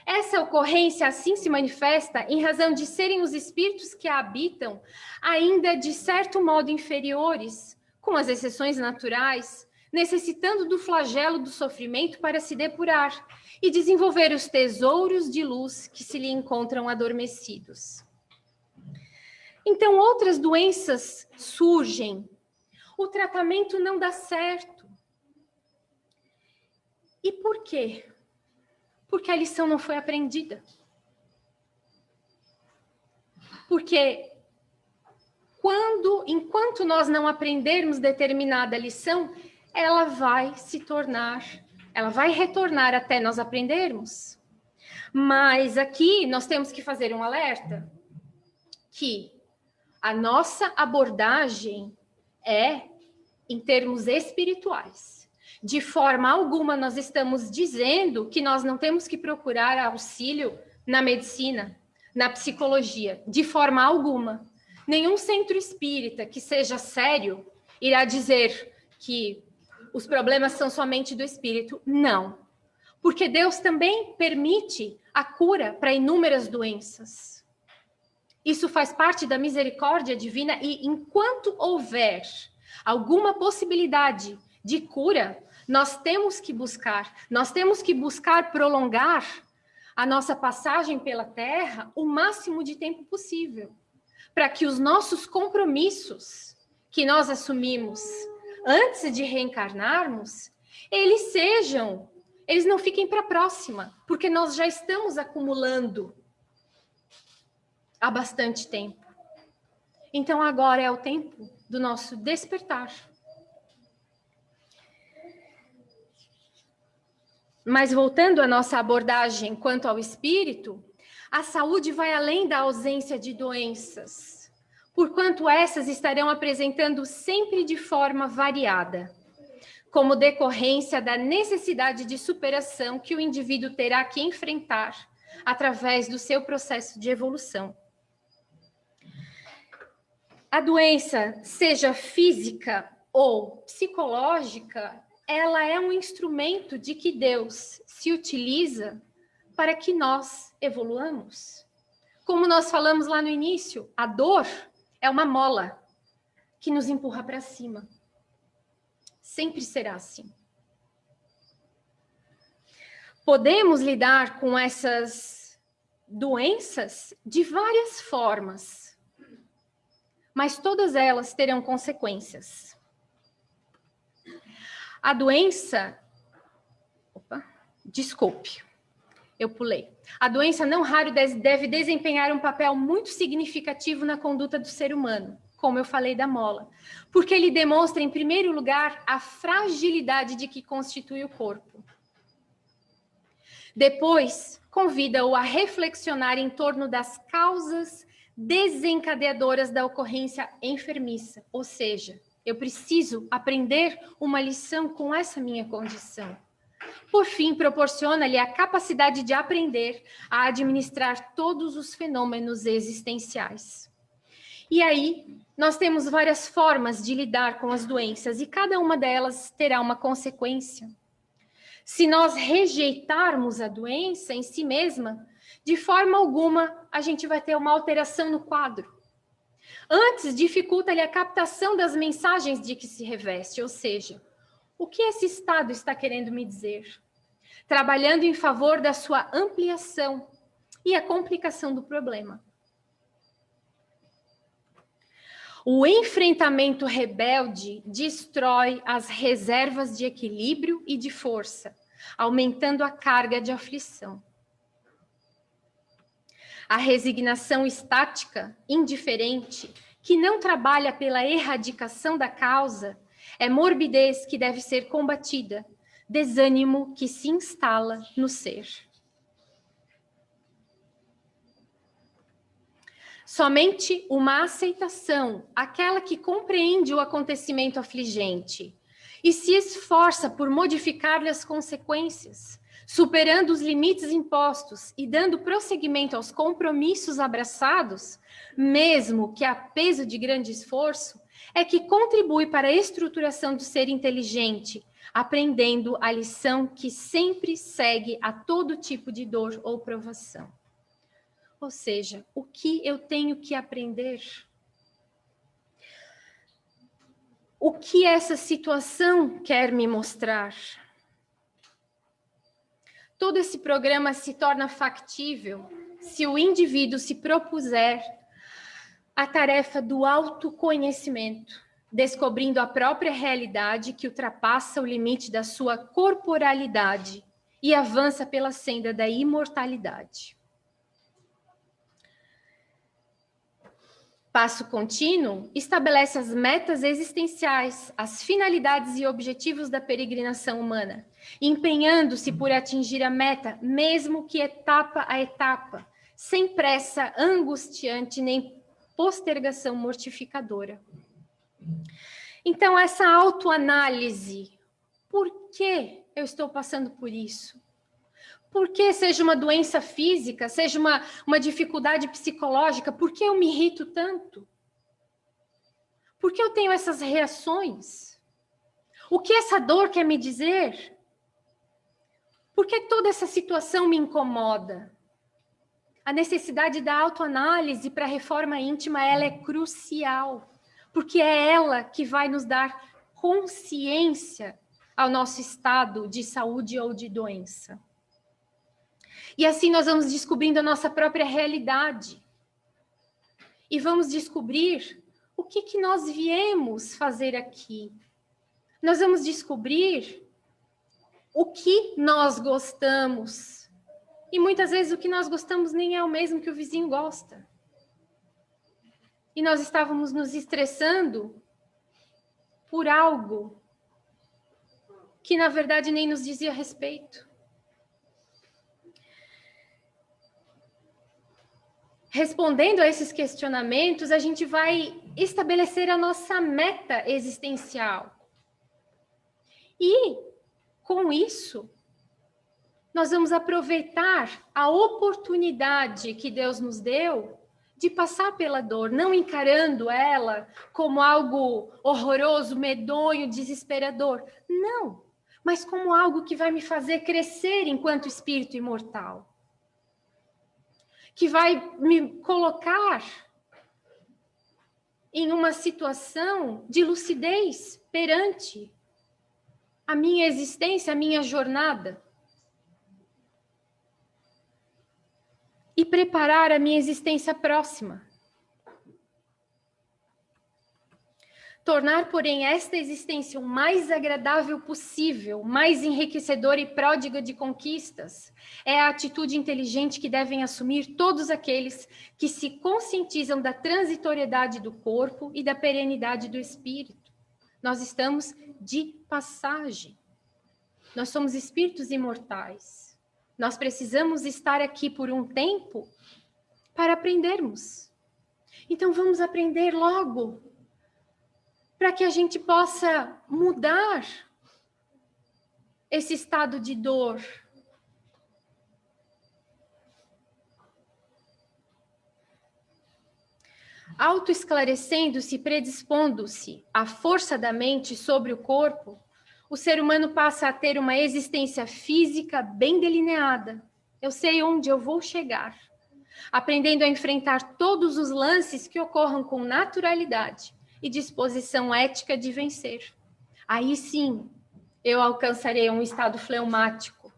Essa ocorrência assim se manifesta em razão de serem os espíritos que a habitam ainda de certo modo inferiores, com as exceções naturais, necessitando do flagelo do sofrimento para se depurar e desenvolver os tesouros de luz que se lhe encontram adormecidos. Então, outras doenças surgem, o tratamento não dá certo. E por quê? Porque a lição não foi aprendida. Porque enquanto nós não aprendermos determinada lição, ela vai retornar até nós aprendermos. Mas aqui nós temos que fazer um alerta que a nossa abordagem é em termos espirituais. De forma alguma nós estamos dizendo que nós não temos que procurar auxílio na medicina, na psicologia, de forma alguma. Nenhum centro espírita que seja sério irá dizer que os problemas são somente do espírito. Não. Porque Deus também permite a cura para inúmeras doenças. Isso faz parte da misericórdia divina e enquanto houver alguma possibilidade de cura, nós temos que buscar prolongar a nossa passagem pela Terra o máximo de tempo possível, para que os nossos compromissos que nós assumimos antes de reencarnarmos, eles não fiquem para a próxima, porque nós já estamos acumulando há bastante tempo. Então agora é o tempo do nosso despertar. Mas voltando à nossa abordagem quanto ao espírito, a saúde vai além da ausência de doenças, porquanto essas estarão apresentando sempre de forma variada, como decorrência da necessidade de superação que o indivíduo terá que enfrentar através do seu processo de evolução. A doença, seja física ou psicológica, ela é um instrumento de que Deus se utiliza para que nós evoluamos. Como nós falamos lá no início, a dor é uma mola que nos empurra para cima. Sempre será assim. Podemos lidar com essas doenças de várias formas, mas todas elas terão consequências. A doença... Desculpe, eu pulei. A doença não raro deve desempenhar um papel muito significativo na conduta do ser humano, como eu falei da mola, porque ele demonstra, em primeiro lugar, a fragilidade de que constitui o corpo. Depois, convida-o a reflexionar em torno das causas desencadeadoras da ocorrência enfermiça, ou seja, eu preciso aprender uma lição com essa minha condição. Por fim, proporciona-lhe a capacidade de aprender a administrar todos os fenômenos existenciais. E aí, nós temos várias formas de lidar com as doenças e cada uma delas terá uma consequência. Se nós rejeitarmos a doença em si mesma, de forma alguma a gente vai ter uma alteração no quadro. Antes, dificulta-lhe a captação das mensagens de que se reveste, ou seja, o que esse estado está querendo me dizer? Trabalhando em favor da sua ampliação e a complicação do problema. O enfrentamento rebelde destrói as reservas de equilíbrio e de força, aumentando a carga de aflição. A resignação estática, indiferente, que não trabalha pela erradicação da causa, é morbidez que deve ser combatida, desânimo que se instala no ser. Somente uma aceitação, aquela que compreende o acontecimento afligente e se esforça por modificar-lhe as consequências, superando os limites impostos e dando prosseguimento aos compromissos abraçados, mesmo que a peso de grande esforço, é que contribui para a estruturação do ser inteligente, aprendendo a lição que sempre segue a todo tipo de dor ou provação. Ou seja, o que eu tenho que aprender? O que essa situação quer me mostrar? Todo esse programa se torna factível se o indivíduo se propuser a tarefa do autoconhecimento, descobrindo a própria realidade que ultrapassa o limite da sua corporalidade e avança pela senda da imortalidade. Passo contínuo estabelece as metas existenciais, as finalidades e objetivos da peregrinação humana, empenhando-se por atingir a meta, mesmo que etapa a etapa, sem pressa angustiante nem postergação mortificadora. Então, essa autoanálise, por que eu estou passando por isso? Por que seja uma doença física, seja uma dificuldade psicológica, por que eu me irrito tanto? Por que eu tenho essas reações? O que essa dor quer me dizer? Por que toda essa situação me incomoda? A necessidade da autoanálise para a reforma íntima, ela é crucial, porque é ela que vai nos dar consciência ao nosso estado de saúde ou de doença. E assim nós vamos descobrindo a nossa própria realidade. E vamos descobrir o que nós viemos fazer aqui. Nós vamos descobrir o que nós gostamos. E muitas vezes o que nós gostamos nem é o mesmo que o vizinho gosta. E nós estávamos nos estressando por algo que na verdade nem nos dizia respeito. Respondendo a esses questionamentos, a gente vai estabelecer a nossa meta existencial. E, com isso, nós vamos aproveitar a oportunidade que Deus nos deu de passar pela dor, não encarando ela como algo horroroso, medonho, desesperador. Não, mas como algo que vai me fazer crescer enquanto espírito imortal. que vai me colocar em uma situação de lucidez perante a minha existência, a minha jornada. E preparar a minha existência próxima. Tornar, porém, esta existência o mais agradável possível, mais enriquecedora e pródiga de conquistas, é a atitude inteligente que devem assumir todos aqueles que se conscientizam da transitoriedade do corpo e da perenidade do espírito. Nós estamos de passagem. Nós somos espíritos imortais. Nós precisamos estar aqui por um tempo para aprendermos. Então vamos aprender logo, para que a gente possa mudar esse estado de dor. Autoesclarecendo-se, predispondo-se à força da mente sobre o corpo, o ser humano passa a ter uma existência física bem delineada. Eu sei onde eu vou chegar, aprendendo a enfrentar todos os lances que ocorram com naturalidade e disposição ética de vencer. Aí sim, eu alcançarei um estado fleumático.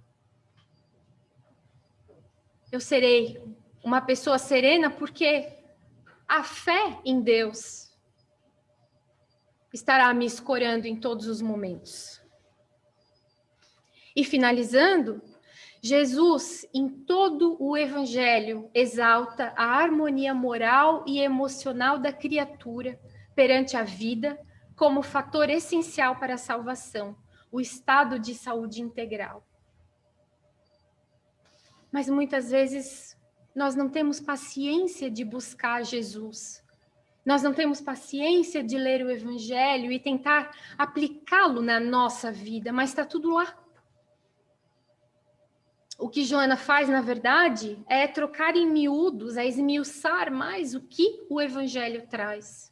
Eu serei uma pessoa serena porque a fé em Deus estará me escorando em todos os momentos. E finalizando, Jesus, em todo o Evangelho, exalta a harmonia moral e emocional da criatura perante a vida como fator essencial para a salvação, o estado de saúde integral. Mas muitas vezes nós não temos paciência de buscar Jesus. Nós não temos paciência de ler o Evangelho e tentar aplicá-lo na nossa vida, mas está tudo lá. O que Joana faz, na verdade, é trocar em miúdos, é esmiuçar mais o que o Evangelho traz.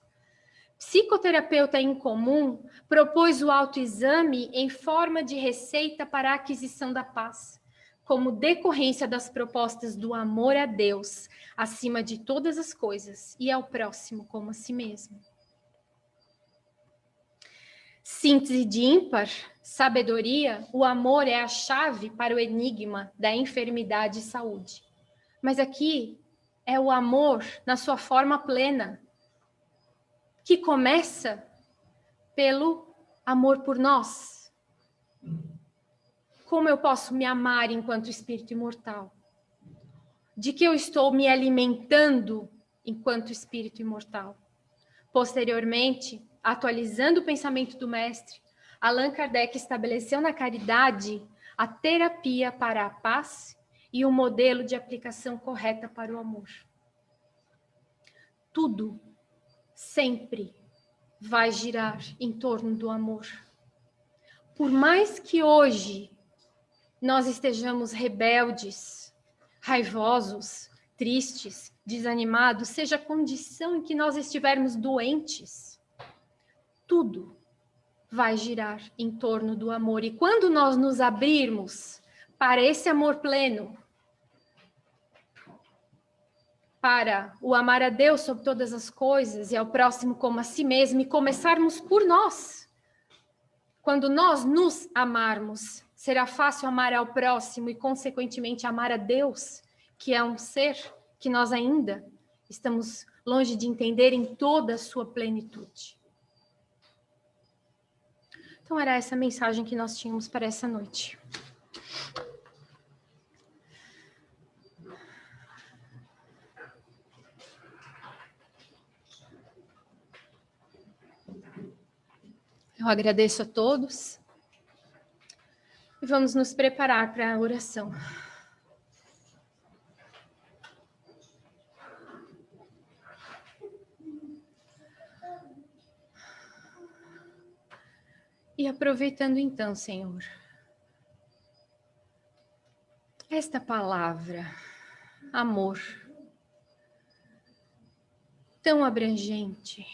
Psicoterapeuta em comum propôs o autoexame em forma de receita para a aquisição da paz, como decorrência das propostas do amor a Deus, acima de todas as coisas, e ao próximo como a si mesmo. Síntese de ímpar, sabedoria, o amor é a chave para o enigma da enfermidade e saúde. Mas aqui é o amor na sua forma plena, que começa pelo amor por nós. Como eu posso me amar enquanto espírito imortal? De que eu estou me alimentando enquanto espírito imortal? Posteriormente, atualizando o pensamento do mestre, Allan Kardec estabeleceu na caridade a terapia para a paz e o modelo de aplicação correta para o amor. Tudo sempre vai girar em torno do amor. Por mais que hoje nós estejamos rebeldes, raivosos, tristes, desanimados, seja a condição em que nós estivermos doentes, tudo vai girar em torno do amor. E quando nós nos abrirmos para esse amor pleno, para o amar a Deus sobre todas as coisas e ao próximo como a si mesmo, e começarmos por nós. Quando nós nos amarmos, será fácil amar ao próximo e, consequentemente, amar a Deus, que é um ser que nós ainda estamos longe de entender em toda a sua plenitude. Então, era essa a mensagem que nós tínhamos para essa noite. Eu agradeço a todos e vamos nos preparar para a oração. E aproveitando então, Senhor, esta palavra, amor, tão abrangente,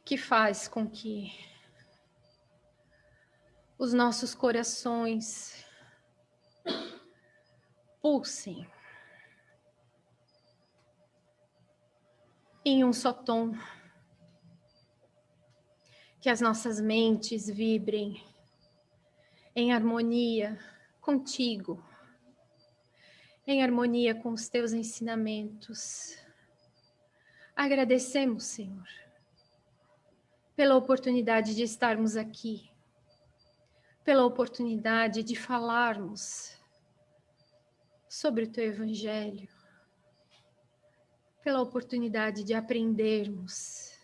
que faz com que os nossos corações pulsem em um só tom, que as nossas mentes vibrem em harmonia contigo, em harmonia com os teus ensinamentos. Agradecemos, Senhor, pela oportunidade de estarmos aqui, pela oportunidade de falarmos sobre o teu evangelho, pela oportunidade de aprendermos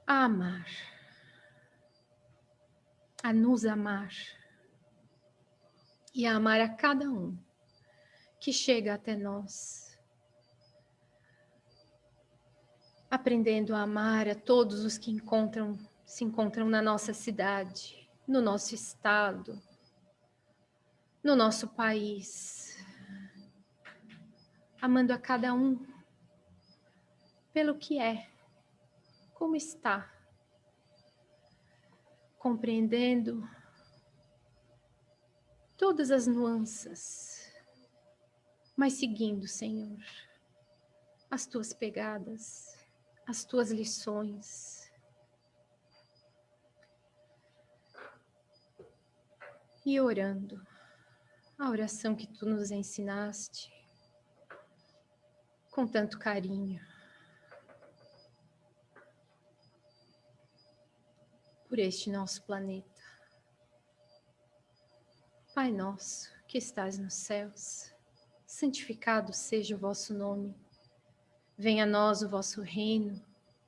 a amar, a nos amar e a amar a cada um que chega até nós, aprendendo a amar a todos os que se encontram na nossa cidade, no nosso estado, no nosso país, amando a cada um pelo que é, como está, compreendendo todas as nuances, mas seguindo, Senhor, as tuas pegadas, as tuas lições. E orando a oração que tu nos ensinaste com tanto carinho. Por este nosso planeta. Pai nosso, que estás nos céus, santificado seja o vosso nome. Venha a nós o vosso reino,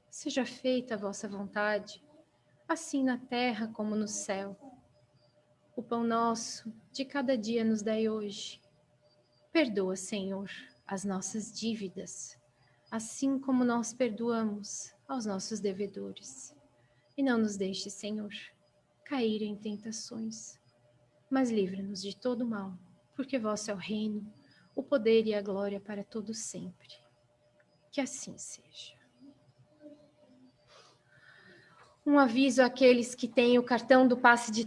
seja feita a vossa vontade, assim na terra como no céu. O pão nosso de cada dia nos dai hoje. Perdoa, Senhor, as nossas dívidas, assim como nós perdoamos aos nossos devedores. E não nos deixes, Senhor, cair em tentações, mas livra-nos de todo mal, porque vosso é o reino, o poder e a glória para todos sempre. Que assim seja. Um aviso àqueles que têm o cartão do passe de